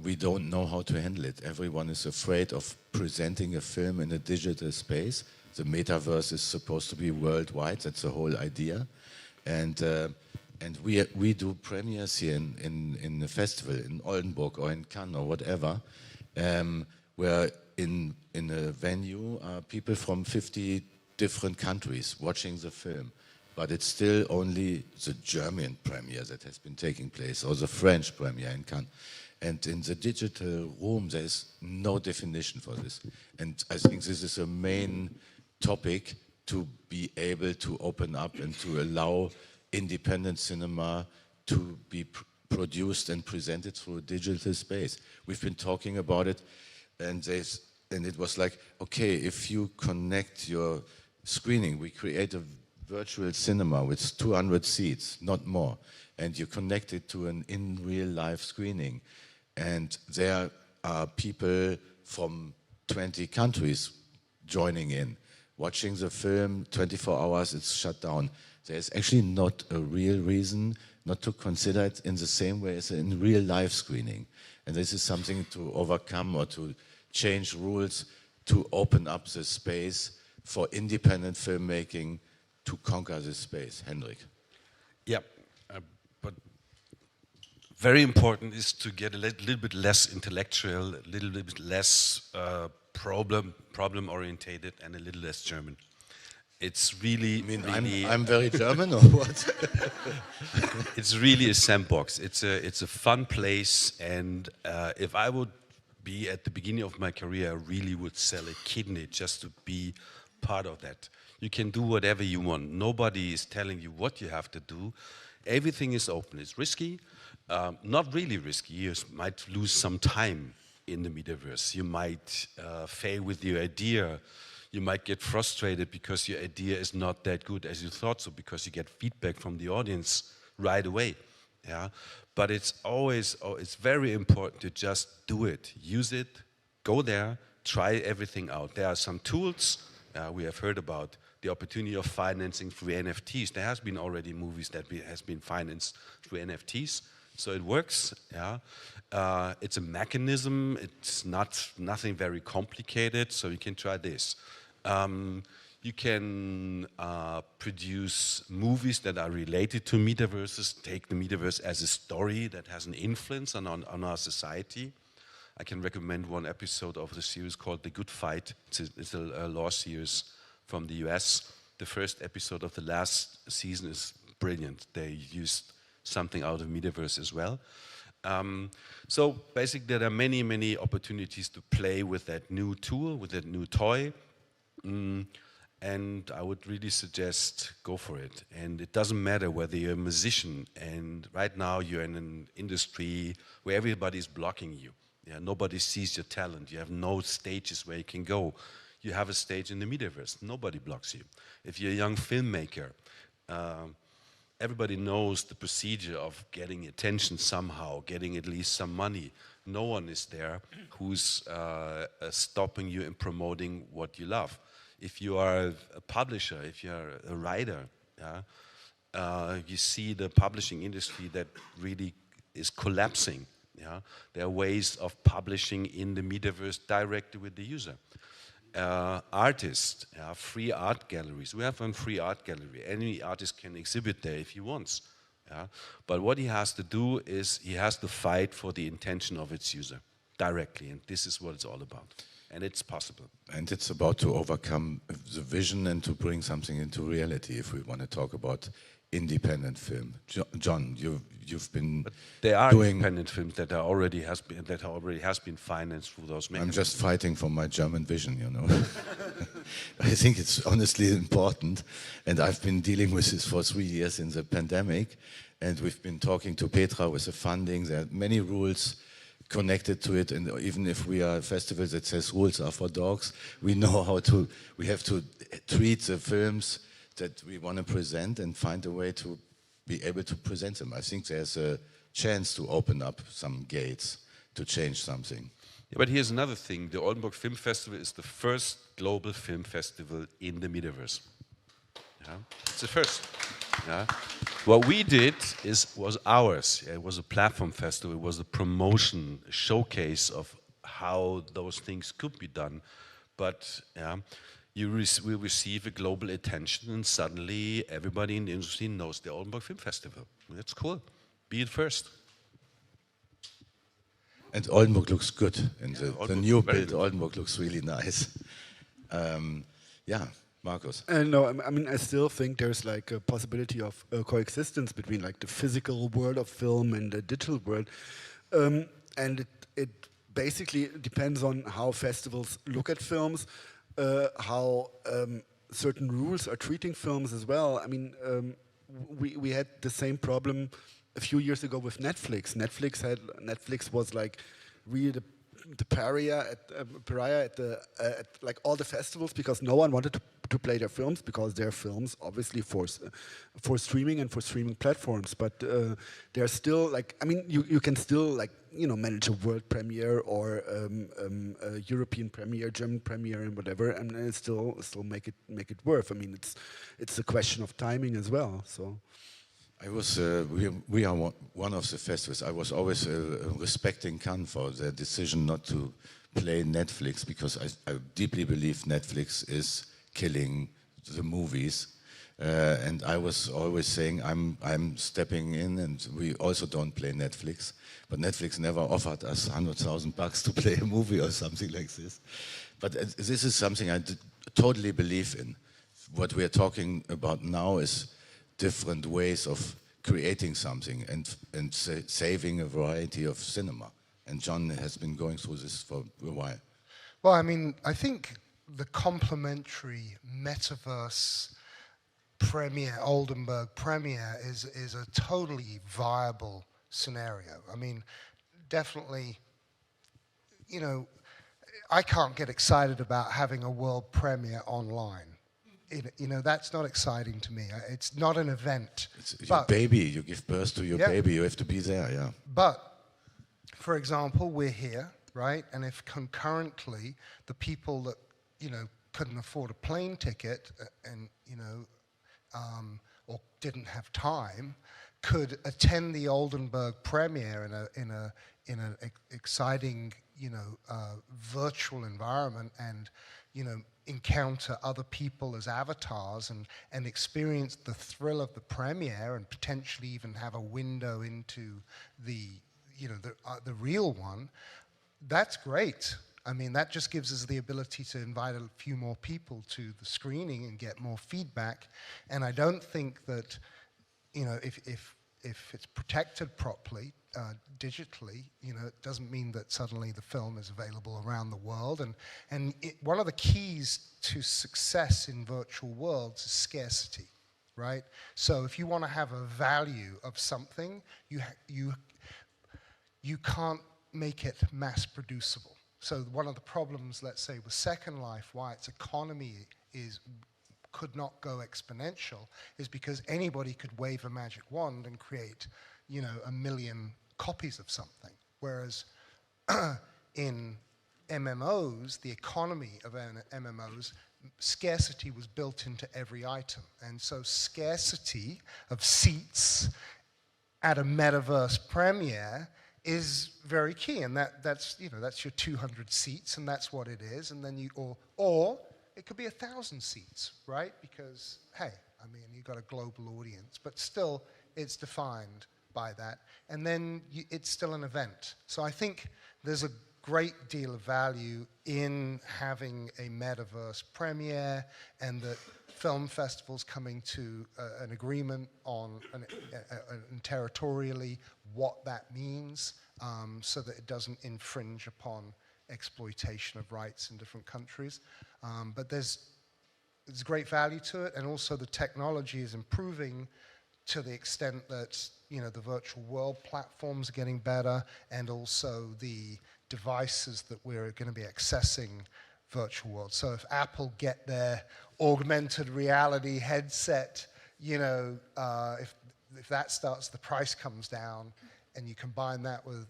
Speaker 10: we don't know how to handle it. Everyone is afraid of presenting a film in a digital space. The metaverse is supposed to be worldwide. That's the whole idea, and we do premieres here in the festival in Oldenburg or in Cannes or whatever, where in a venue are people from 50 different countries watching the film. But it's still only the German premiere that has been taking place, or the French premiere in Cannes. And in the digital room, there's no definition for this. And I think this is a main topic to be able to open up and to allow independent cinema to be produced and presented through a digital space. We've been talking about it, and it was like, okay, if you connect your screening, we create a virtual cinema with 200 seats, not more, and you connect it to an in real life screening, and there are people from 20 countries joining in, watching the film 24 hours, it's shut down. There's actually not a real reason not to consider it in the same way as in real life screening. And this is something to overcome or to change rules, to open up the space for independent filmmaking to conquer this space. Hendrik.
Speaker 5: Yeah, but very important is to get a little bit less intellectual, a little bit less problem orientated, and a little less German. It's really, really
Speaker 10: I'm very German or what?
Speaker 5: It's really a sandbox. It's a fun place, and if I would be at the beginning of my career, I really would sell a kidney just to be part of that. You can do whatever you want. Nobody is telling you what you have to do. Everything is open. It's risky, not really risky. You might lose some time in the metaverse. You might fail with your idea. You might get frustrated because your idea is not that good as you thought so, because you get feedback from the audience right away. Yeah, but it's always, it's very important to just do it, use it, go there, try everything out. There are some tools we have heard about. The opportunity of financing through NFTs. There has been already movies that has been financed through NFTs, so it works. Yeah, it's a mechanism. It's nothing very complicated, so you can try this. You can produce movies that are related to metaverses, take the metaverse as a story that has an influence on our society. I can recommend one episode of the series called The Good Fight. It's a law series from the US. The first episode of the last season is brilliant. They used something out of metaverse as well. So basically there are many, many opportunities to play with that new tool, with that new toy. And I would really suggest go for it. And it doesn't matter whether you're a musician and right now you're in an industry where everybody is blocking you. Yeah, nobody sees your talent. You have no stages where you can go. You have a stage in the metaverse. Nobody blocks you. If you're a young filmmaker, everybody knows the procedure of getting attention somehow, getting at least some money. No one is there who's stopping you in promoting what you love. If you are a publisher, if you're a writer, yeah, you see the publishing industry that really is collapsing. Yeah? There are ways of publishing in the metaverse directly with the user. Artists, free art galleries. We have one free art gallery. Any artist can exhibit there if he wants. Yeah? But what he has to do is he has to fight for the intention of its user directly, and this is what it's all about. And it's possible.
Speaker 10: And it's about to overcome the vision and to bring something into reality, if we want to talk about independent film. John, you've been
Speaker 5: but there are
Speaker 10: doing
Speaker 5: independent films that already has been financed through those mechanisms.
Speaker 10: I'm just fighting for my German vision, you know. I think it's honestly important, and I've been dealing with this for 3 years in the pandemic, and we've been talking to Petra with the funding. There are many rules connected to it, and even if we are a festival that says rules are for dogs, we know we have to treat the films that we want to present and find a way to be able to present them. I think there's a chance to open up some gates to change something.
Speaker 5: Yeah, but here's another thing. The Oldenburg Film Festival is the first global film festival in the metaverse. Yeah? It's the first. Yeah? What we did was ours. It was a platform festival. It was a promotion, a showcase of how those things could be done. But yeah, you will receive a global attention, and suddenly everybody in the industry knows the Oldenburg Film Festival. That's cool. Be it first.
Speaker 10: And Oldenburg looks good. And
Speaker 5: yeah,
Speaker 10: the new build Oldenburg looks really nice. Yeah, Markus.
Speaker 3: No, I mean, I still think there's like a possibility of coexistence between like the physical world of film and the digital world. And it basically depends on how festivals look at films, how certain rules are treating films as well. I mean, we had the same problem a few years ago with Netflix. Netflix was like really the pariah at like all the festivals, because no one wanted to play their films, because their films obviously for streaming and for streaming platforms. But they're still like, I mean, you can still like, you know, manage a world premiere or a European premiere, German premiere, and whatever, and still make it worth. I mean, it's a question of timing as well. So.
Speaker 10: I was, we are one of the festivals. I was always respecting Cannes for their decision not to play Netflix, because I deeply believe Netflix is killing the movies. And I was always saying I'm stepping in, and we also don't play Netflix. But Netflix never offered us $100,000 to play a movie or something like this. But this is something I totally believe in. What we are talking about now is different ways of creating something and saving a variety of cinema. And John has been going through this for a while.
Speaker 6: Well, I mean, I think the complementary metaverse premiere, Oldenburg premiere, is a totally viable scenario. I mean, definitely, you know, I can't get excited about having a world premiere online. You know, that's not exciting to me. It's not an event.
Speaker 10: It's your baby. You give birth to your baby. You have to be there, yeah.
Speaker 6: But, for example, we're here, right? And if concurrently the people that, you know, couldn't afford a plane ticket and, you know, or didn't have time, could attend the Oldenburg premiere in an exciting, you know, virtual environment, and, you know, encounter other people as avatars and experience the thrill of the premiere, and potentially even have a window into the, you know, the real one, that's great. I mean, that just gives us the ability to invite a few more people to the screening and get more feedback. And I don't think that, you know, if it's protected properly, digitally, you know, it doesn't mean that suddenly the film is available around the world. And one of the keys to success in virtual worlds is scarcity, right? So if you want to have a value of something, you can't make it mass producible. So one of the problems, let's say, with Second Life, why its economy could not go exponential, is because anybody could wave a magic wand and create, you know, 1 million copies of something. Whereas in MMOs, the economy of MMOs, scarcity was built into every item. And so scarcity of seats at a metaverse premiere is very key, and that's, you know, that's your 200 seats, and that's what it is. And then or it could be 1,000 seats, right? Because, hey, I mean, you've got a global audience, but still it's defined by that. And then it's still an event. So I think there's a great deal of value in having a metaverse premiere, and that film festivals coming to an agreement on territorially what that means, so that it doesn't infringe upon exploitation of rights in different countries. But there's great value to it, and also the technology is improving to the extent that, you know, the virtual world platforms are getting better, and also the devices that we're going to be accessing virtual world. So if Apple get their augmented reality headset, you know, if that starts, the price comes down, and you combine that with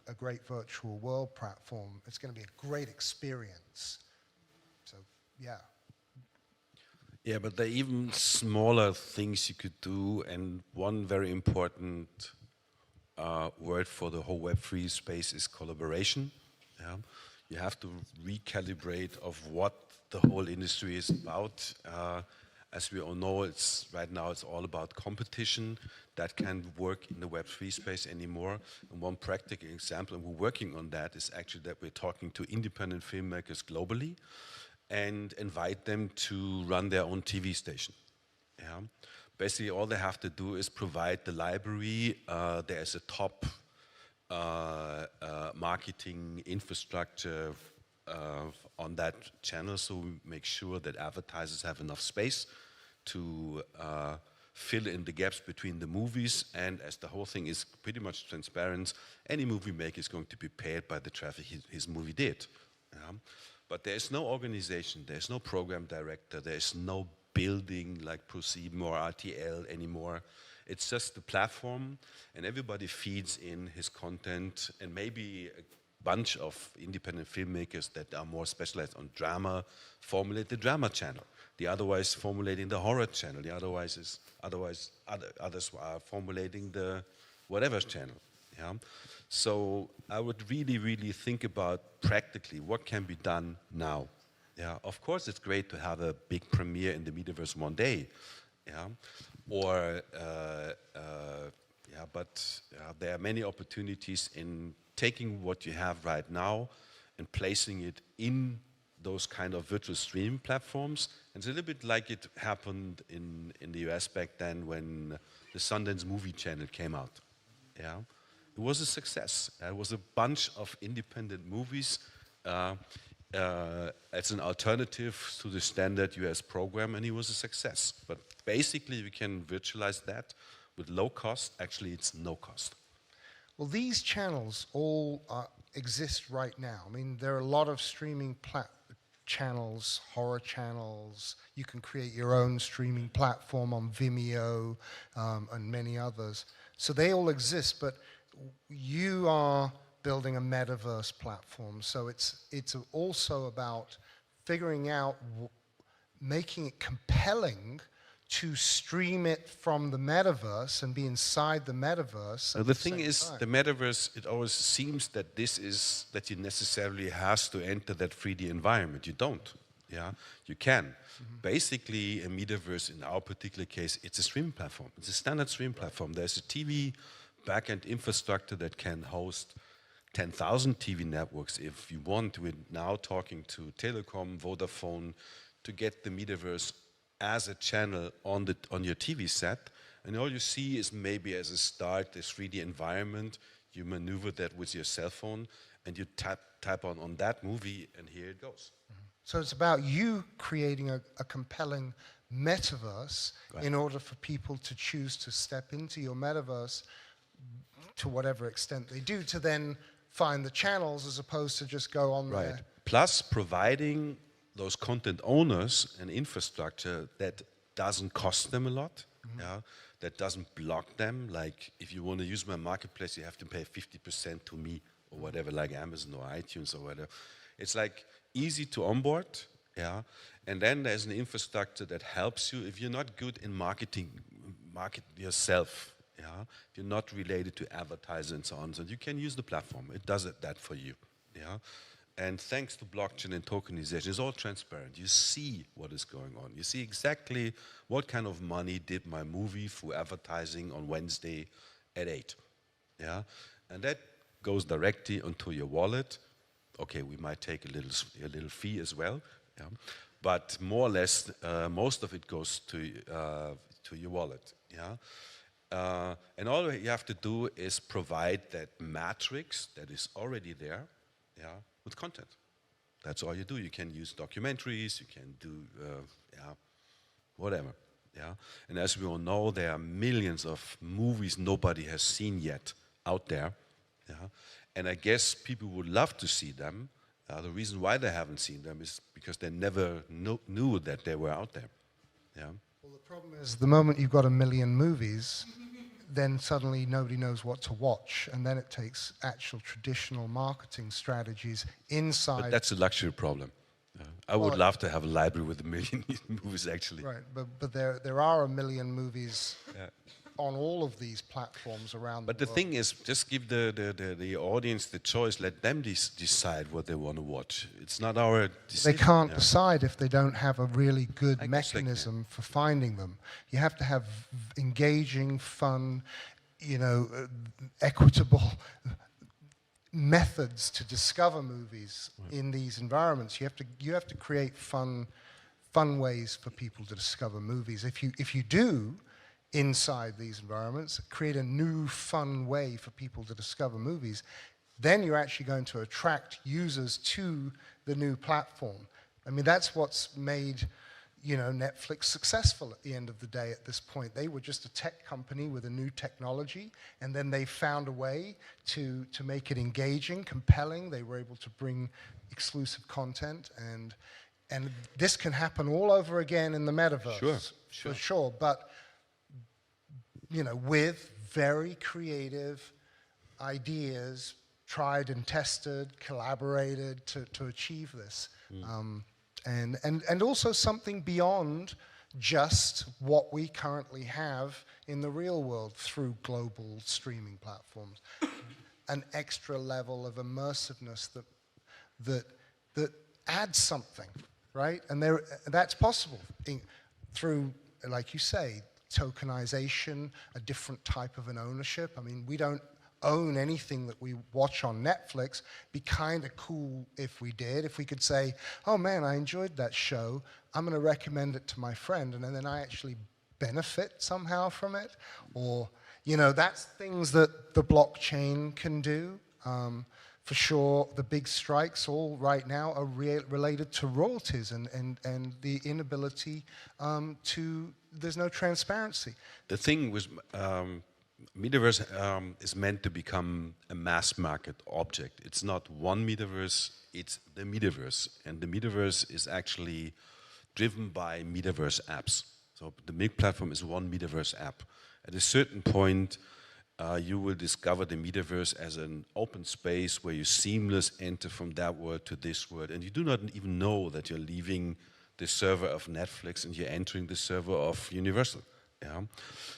Speaker 6: a great virtual world platform, it's going to be a great experience. So, yeah.
Speaker 5: Yeah, but there are even smaller things you could do, and one very important word for the whole Web3 space is collaboration. Yeah? You have to recalibrate of what the whole industry is about. As we all know, right now it's all about competition. That can't work in the Web3 space anymore. And one practical example, and we're working on that, is actually that we're talking to independent filmmakers globally and invite them to run their own TV station. Yeah? Basically, all they have to do is provide the library. There's a top marketing infrastructure on that channel, so we make sure that advertisers have enough space to fill in the gaps between the movies, and as the whole thing is pretty much transparent, any movie maker is going to be paid by the traffic his movie did. But there's no organization, there's no program director, there's no building like ProSieben or RTL anymore. It's just the platform, and everybody feeds in his content, and maybe a bunch of independent filmmakers that are more specialized on drama formulate the drama channel. The otherwise formulating the horror channel. The others are formulating the whatever channel. Yeah. So I would really, really think about practically what can be done now. Yeah. Of course, it's great to have a big premiere in the Metaverse one day. Yeah. Or but there are many opportunities in taking what you have right now and placing it in those kind of virtual streaming platforms. And it's a little bit like it happened in the US back then when the Sundance Movie Channel came out. Yeah, it was a success. There was a bunch of independent movies as an alternative to the standard US program, and it was a success. But basically, we can virtualize that with low cost. Actually, it's no cost.
Speaker 6: Well, these channels all exist right now. I mean, there are a lot of streaming channels, horror channels. You can create your own streaming platform on Vimeo and many others. So they all exist, but you are building a metaverse platform. So it's also about figuring out, making it compelling to stream it from the metaverse and be inside the metaverse.
Speaker 5: The thing is, the metaverse, it always seems that that you necessarily has to enter that 3D environment. You don't. Yeah, you can. Basically, a metaverse in our particular case, it's a streaming platform. It's a standard streaming platform. There's a TV backend infrastructure that can host 10,000 TV networks if you want. We're now talking to Telecom, Vodafone, to get the metaverse as a channel on your TV set, and all you see is maybe as a start this 3D environment. You maneuver that with your cell phone, and you tap on that movie, and here it goes.
Speaker 6: So it's about you creating a compelling metaverse in order for people to choose to step into your metaverse to whatever extent they do, to then find the channels as opposed to just go on there.
Speaker 5: Plus providing those content owners an infrastructure that doesn't cost them a lot, that doesn't block them. Like if you want to use my marketplace, you have to pay 50% to me or whatever, like Amazon or iTunes or whatever. It's like easy to onboard, and then there's an infrastructure that helps you. If you're not good in market yourself, if you're not related to advertisers and so on, so you can use the platform. It does that for you, And thanks to blockchain and tokenization, it's all transparent. You see what is going on. You see exactly what kind of money did my movie through advertising on Wednesday at 8. And that goes directly onto your wallet. Okay, we might take a little fee as well, but more or less, most of it goes to your wallet. And all you have to do is provide that matrix that is already there, with content. That's all you do. You can use documentaries, you can do, whatever. And as we all know, there are millions of movies nobody has seen yet out there. And I guess people would love to see them. The reason why they haven't seen them is because they never knew that they were out there.
Speaker 6: Well, the problem is the moment you've got 1 million movies, then suddenly nobody knows what to watch, and then it takes actual traditional marketing strategies inside.
Speaker 5: But that's a luxury problem. I would love to have a library with 1 million movies, actually.
Speaker 6: Right, but there are 1 million movies on all of these platforms around
Speaker 5: but
Speaker 6: the
Speaker 5: the
Speaker 6: world.
Speaker 5: thing is, just give the audience the choice. Let them decide what they want to watch. It's not our decision.
Speaker 6: They can't decide if they don't have a really good mechanism for finding them. You have to have engaging, fun, equitable methods to discover movies in these environments. You have to create fun ways for people to discover movies. If you do, inside these environments, create a new fun way for people to discover movies, then you're actually going to attract users to the new platform. I mean, that's what's made, you know, Netflix successful at the end of the day at this point. They were just a tech company with a new technology, and then they found a way to make it engaging, compelling. They were able to bring exclusive content, and this can happen all over again in the metaverse. For sure. But, you know, with very creative ideas, tried and tested, collaborated to achieve this. And also something beyond just what we currently have in the real world through global streaming platforms. An extra level of immersiveness that adds something, right? And that's possible through, like you say, tokenization, a different type of an ownership. I mean, we don't own anything that we watch on Netflix. Be kind of cool if we did, if we could say, oh man, I enjoyed that show, I'm going to recommend it to my friend, and then I actually benefit somehow from it. Or, you know, that's things that the blockchain can do. For sure, the big strikes all right now are related to royalties and the inability there's no transparency.
Speaker 5: The thing with Metaverse is meant to become a mass market object. It's not one metaverse, it's the metaverse. And the metaverse is actually driven by metaverse apps. So the MIG platform is one metaverse app. At a certain point, you will discover the metaverse as an open space where you seamless enter from that world to this world. And you do not even know that you're leaving the server of Netflix and you're entering the server of Universal. Yeah.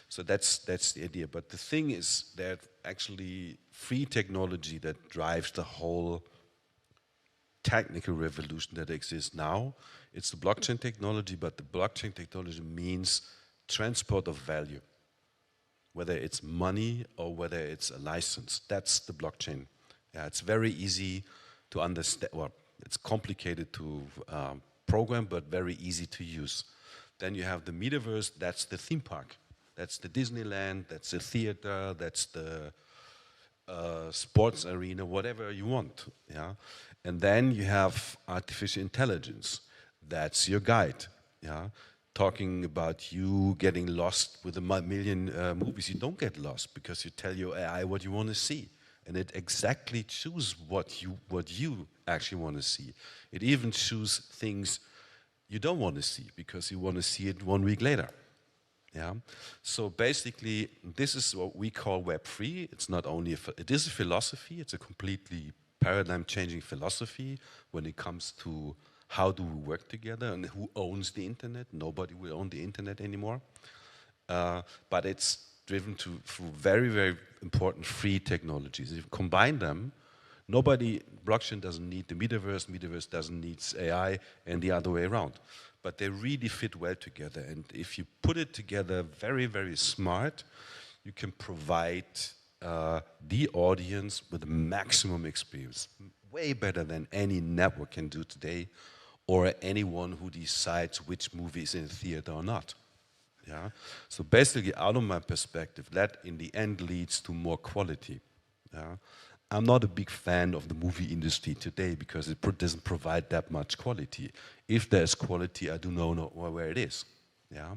Speaker 5: So that's the idea. But the thing is that actually free technology that drives the whole technical revolution that exists now, it's the blockchain technology, but the blockchain technology means transport of value. Whether it's money or whether it's a license, that's the blockchain. Yeah, it's very easy to understand, well, it's complicated to program, but very easy to use. Then you have the metaverse, that's the theme park. That's the Disneyland, that's the theater, that's the sports arena, whatever you want. Yeah? And then you have artificial intelligence. That's your guide. Yeah? Talking about you getting lost with a million movies. You don't get lost because you tell your AI what you want to see. And it exactly chooses what you actually want to see. It even chooses things you don't want to see because you want to see it 1 week later. Yeah. So basically, this is what we call Web3. It's not only it is a philosophy. It's a completely paradigm-changing philosophy when it comes to how do we work together and who owns the internet. Nobody will own the internet anymore. But it's driven through very, very important free technologies. If you combine them, blockchain doesn't need the metaverse doesn't need AI, and the other way around. But they really fit well together. And if you put it together very, very smart, you can provide the audience with the maximum experience, way better than any network can do today, or anyone who decides which movie is in the theater or not. Yeah? So basically, out of my perspective, that in the end leads to more quality. Yeah? I'm not a big fan of the movie industry today because it doesn't provide that much quality. If there's quality, I do not know where it is. Yeah?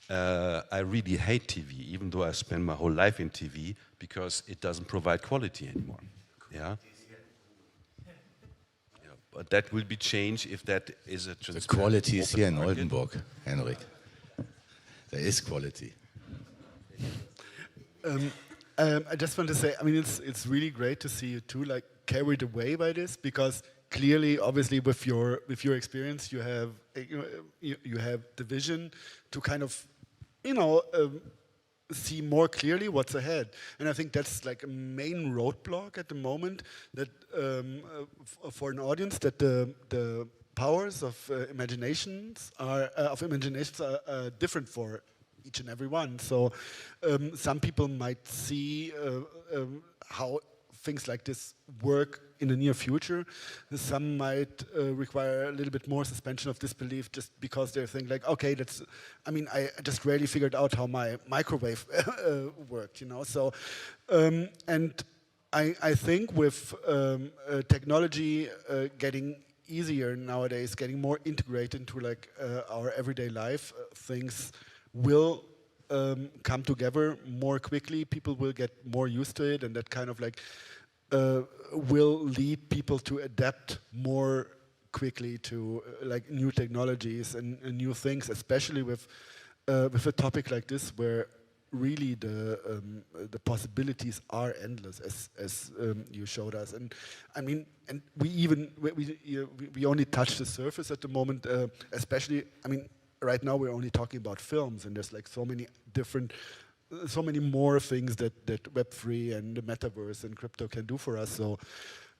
Speaker 5: I really hate TV, even though I spend my whole life in TV, because it doesn't provide quality anymore. Yeah? But that will be changed if that is a transparent.
Speaker 10: The quality is here in
Speaker 5: market.
Speaker 10: Oldenburg, Henrik. There is quality.
Speaker 3: I just want to say, I mean, it's really great to see you two like carried away by this, because clearly, obviously, with your experience, you have you have the vision to kind of, see more clearly what's ahead. And I think that's like a main roadblock at the moment, that for an audience, that the powers of imaginations are different for each and every one. So some people might see how things like this work in the near future. Some might require a little bit more suspension of disbelief, just because they think like, okay, I just rarely figured out how my microwave worked, So, and I think with technology getting easier nowadays, getting more integrated into like our everyday life, things will come together more quickly. People will get more used to it, and that kind of like will lead people to adapt more quickly to like new technologies and new things, especially with a topic like this where really the possibilities are endless, as you showed us. And I mean, and we only touch the surface at the moment, especially, I mean, right now we're only talking about films, and there's like so many different, so many more things that Web3 and the metaverse and crypto can do for us. So,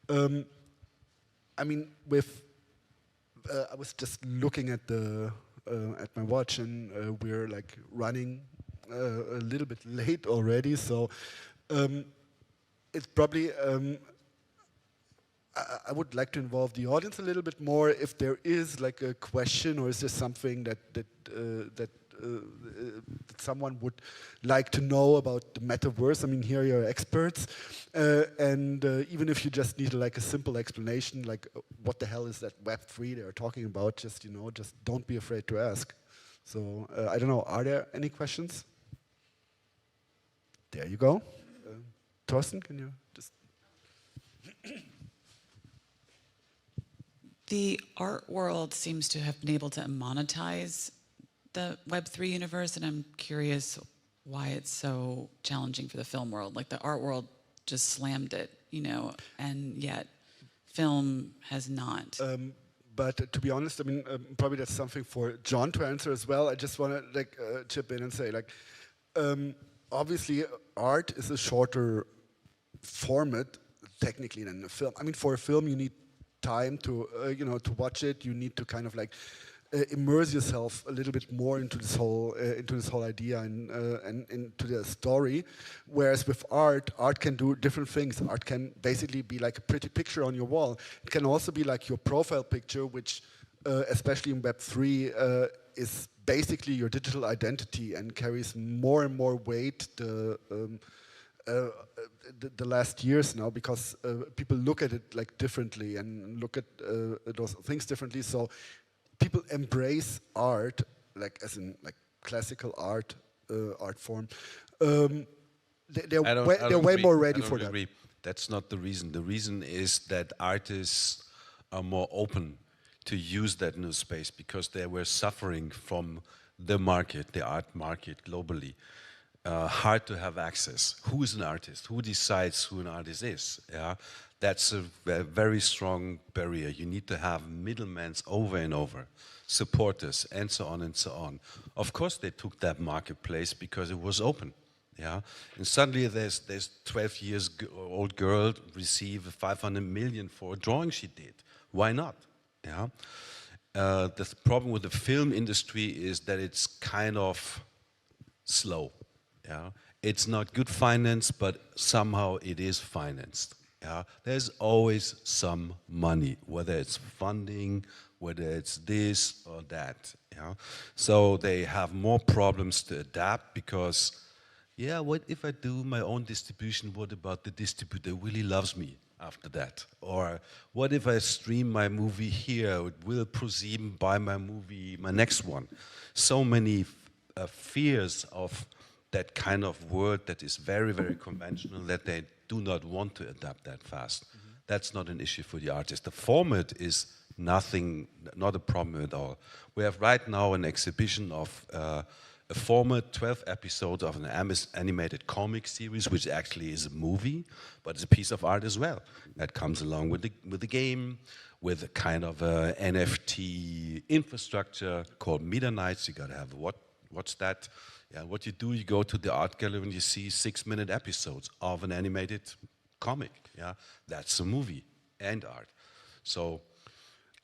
Speaker 3: I mean, I was just looking at at my watch, and we're like running a little bit late already, so it's probably I would like to involve the audience a little bit more. If there is like a question, or is there something that someone would like to know about the metaverse? I mean, here you're experts, and even if you just need like a simple explanation, like what the hell is that Web3 they're talking about? Just just don't be afraid to ask. So I don't know. Are there any questions? There you go. Thorsten, can you just...
Speaker 11: The art world seems to have been able to monetize the Web3 universe, and I'm curious why it's so challenging for the film world. Like the art world just slammed it, and yet film has not.
Speaker 3: But to be honest, I mean, probably that's something for John to answer as well. I just want to like chip in and say, like, obviously, art is a shorter format technically than a film. I mean, for a film, you need time to to watch it. You need to kind of like immerse yourself a little bit more into this whole idea and into the story. Whereas with art can do different things. Art can basically be like a pretty picture on your wall. It can also be like your profile picture, which especially in Web3 is basically your digital identity and carries more and more weight the last years now, because people look at it like differently and look at those things differently. So people embrace art, like as in like classical art form. They're way more ready for that.
Speaker 5: That's not the reason. The reason is that artists are more open to use that new space because they were suffering from the market, the art market globally. Hard to have access. Who is an artist? Who decides who an artist is? Yeah, that's a very strong barrier. You need to have middlemen over and over, supporters, and so on and so on. Of course, they took that marketplace because it was open. Yeah, and suddenly there's 12 years old girl receive 500 million for a drawing she did. Why not? Yeah. The problem with the film industry is that it's kind of slow. Yeah, it's not good finance, but somehow it is financed. Yeah, there's always some money, whether it's funding, whether it's this or that. Yeah, so they have more problems to adapt because, yeah, what if I do my own distribution? What about the distributor really loves me after that? Or what if I stream my movie here? Will ProSieben buy my movie, my next one? So many fears of that kind of word that is very, very conventional, that they do not want to adapt that fast. Mm-hmm. That's not an issue for the artist. The format is not a problem at all. We have right now an exhibition of a format, 12 episodes of an animated comic series, which actually is a movie, but it's a piece of art as well. That comes along with the game, with a kind of a NFT infrastructure called Media Nights. You gotta have what's that? Yeah, what you do, you go to the art gallery and you see 6-minute episodes of an animated comic. Yeah, that's a movie and art. So,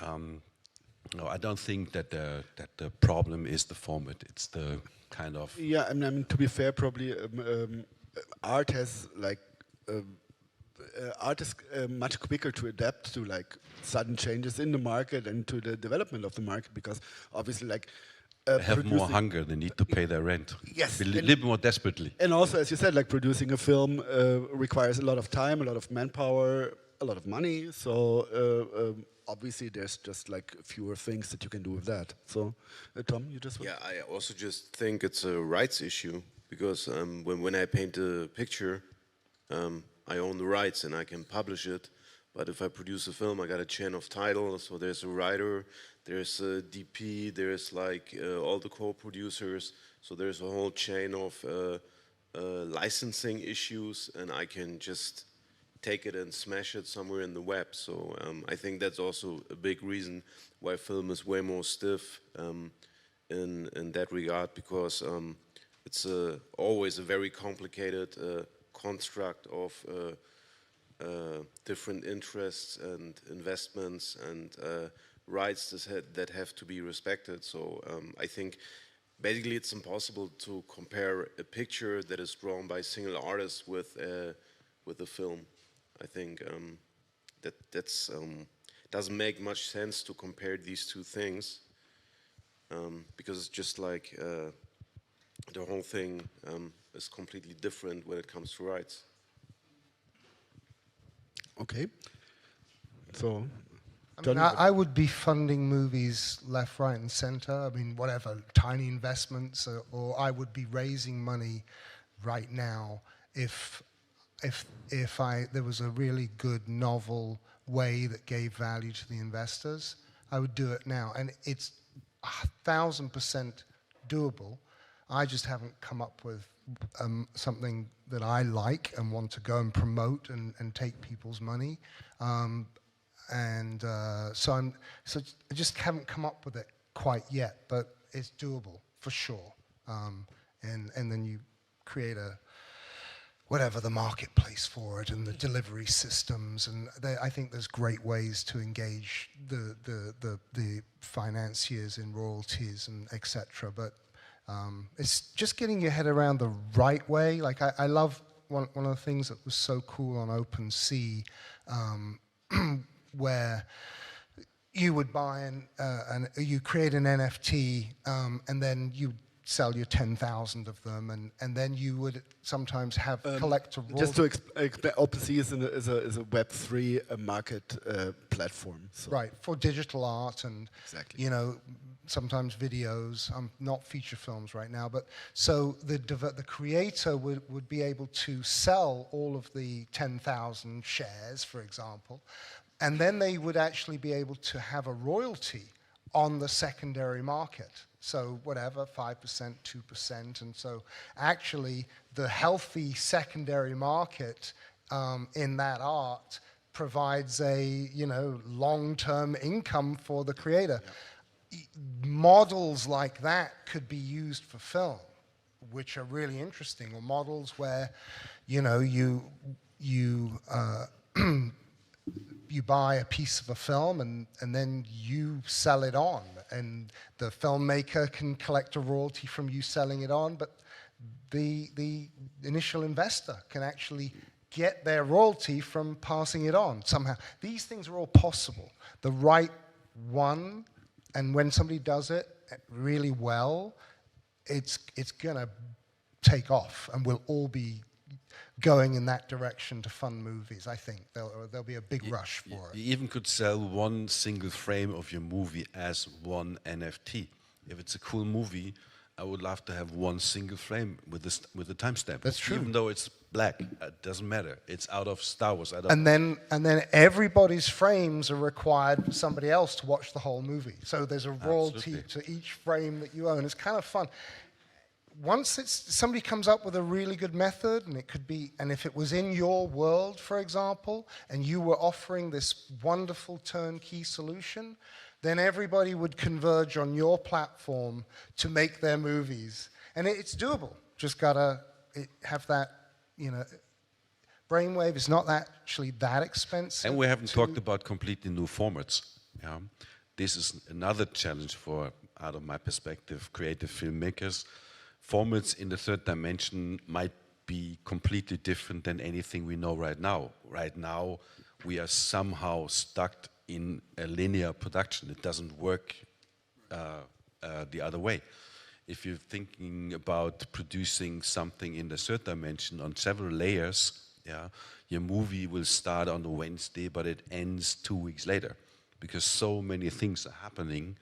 Speaker 5: no, I don't think that the problem is the format. It's the kind of...
Speaker 3: Yeah, I mean to be fair, probably art has like art is much quicker to adapt to like sudden changes in the market and to the development of the market, because obviously like
Speaker 5: They have more hunger, they need to pay their rent.
Speaker 3: Yes.
Speaker 5: A little more desperately.
Speaker 3: And also, as you said, like producing a film requires a lot of time, a lot of manpower, a lot of money. So obviously, there's just like fewer things that you can do with that. So, Tom, you just
Speaker 7: Yeah, I also just think it's a rights issue because when I paint a picture, I own the rights and I can publish it. But if I produce a film, I got a chain of title. So there's a writer, there's a DP, there's like all the co-producers. So there's a whole chain of licensing issues, and I can just take it and smash it somewhere in the web. So I think that's also a big reason why film is way more stiff in that regard, because it's always a very complicated construct of different interests and investments and rights that have to be respected. So I think basically it's impossible to compare a picture that is drawn by a single artist with a film. I think that's doesn't make much sense to compare these two things because it's just like the whole thing is completely different when it comes to rights.
Speaker 3: Okay. So,
Speaker 6: I mean, I would be funding movies left, right, and center. I mean, whatever, tiny investments, or I would be raising money right now if there was a really good novel way that gave value to the investors. I would do it now, and it's 1,000% doable. I just haven't come up with something that I like and want to go and promote and take people's money. So I just haven't come up with it quite yet, but it's doable for sure. And then you create whatever the marketplace for it and the delivery systems, and I think there's great ways to engage the financiers in royalties and etc. But it's just getting your head around the right way. Like I love one of the things that was so cool on OpenSea, where you would buy you create an NFT, and then you sell your 10,000 of them, and then you would sometimes have collect a royalty.
Speaker 3: Just to explain, OpenSea is a Web3 market platform. So.
Speaker 6: Right, for digital art and
Speaker 3: exactly.
Speaker 6: You know, sometimes videos. Not feature films right now, but so the creator would be able to sell all of the 10,000 shares, for example, and then they would actually be able to have a royalty on the secondary market. So whatever, 5%, 2%, and so actually the healthy secondary market in that art provides a long-term income for the creator. Yeah. Models like that could be used for film, which are really interesting, or models where you buy a piece of a film and then you sell it on, and the filmmaker can collect a royalty from you selling it on, but the initial investor can actually get their royalty from passing it on somehow. These things are all possible. The right one, and when somebody does it really well, it's gonna take off, and we'll all be going in that direction to fund movies. I think there'll be a big rush for it.
Speaker 5: You even could sell one single frame of your movie as one NFT. If it's a cool movie, I would love to have one single frame with the timestamp.
Speaker 6: That's true.
Speaker 5: Even though it's black, it doesn't matter. It's out of Star Wars.
Speaker 6: And then everybody's frames are required for somebody else to watch the whole movie. So there's a royalty to each frame that you own. It's kind of fun. Once somebody comes up with a really good method, and it could be, and if it was in your world, for example, and you were offering this wonderful turnkey solution, then everybody would converge on your platform to make their movies. And it's doable. Just gotta have that, Brainwave is not actually that expensive.
Speaker 5: And we haven't talked about completely new formats. Yeah? This is another challenge out of my perspective, creative filmmakers. Formats in the third dimension might be completely different than anything we know right now. Right now, we are somehow stuck in a linear production. It doesn't work the other way. If you're thinking about producing something in the third dimension on several layers, yeah, your movie will start on a Wednesday, but it ends 2 weeks later, because so many things are happening,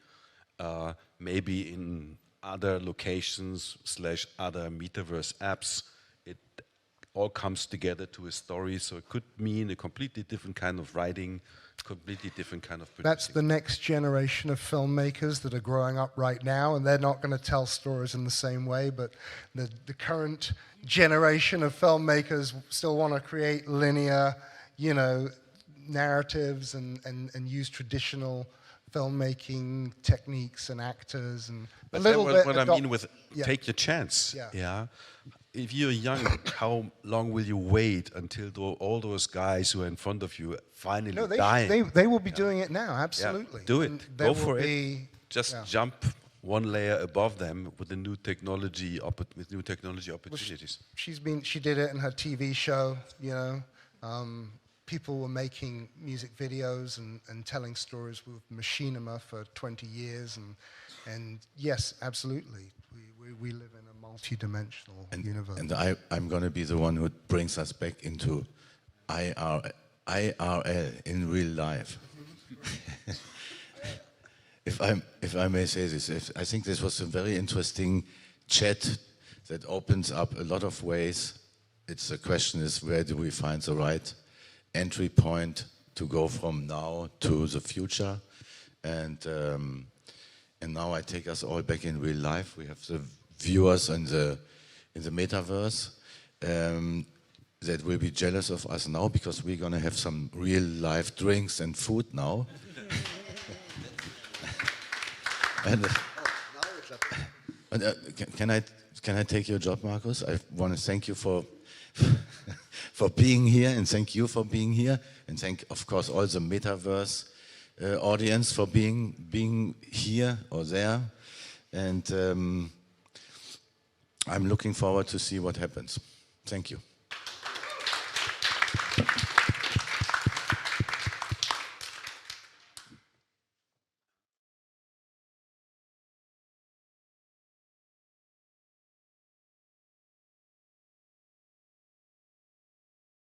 Speaker 5: maybe in other locations / other metaverse apps. It all comes together to a story, so it could mean a completely different kind of writing, completely different kind of producing.
Speaker 6: That's the next generation of filmmakers that are growing up right now, and they're not going to tell stories in the same way, but the current generation of filmmakers still want to create linear, narratives and use traditional filmmaking techniques and actors and
Speaker 5: but
Speaker 6: a little bit.
Speaker 5: What I mean with take your chance.
Speaker 6: Yeah.
Speaker 5: If you're young, how long will you wait until all those guys who are in front of you finally die?
Speaker 6: They will be doing it now, absolutely.
Speaker 5: Yeah, do it. Go for it. Just
Speaker 6: yeah.
Speaker 5: jump one layer above them with the new technology, with new technology opportunities.
Speaker 6: Well, she did it in her TV show. People were making music videos and telling stories with machinima for 20 years, and yes, absolutely, we live in a multi-dimensional universe.
Speaker 10: And I'm going to be the one who brings us back into IRL, in real life. If I may say this, I think this was a very interesting chat that opens up a lot of ways. The question is, where do we find the right entry point to go from now to the future? And now I take us all back in real life. We have the viewers in the metaverse that will be jealous of us now, because we're going to have some real life drinks and food now. Can I take your job, Markus? I want to thank you for being here, and thank you for being here, and thank, of course, all the metaverse audience for being here or there, and I'm looking forward to see what happens. Thank you.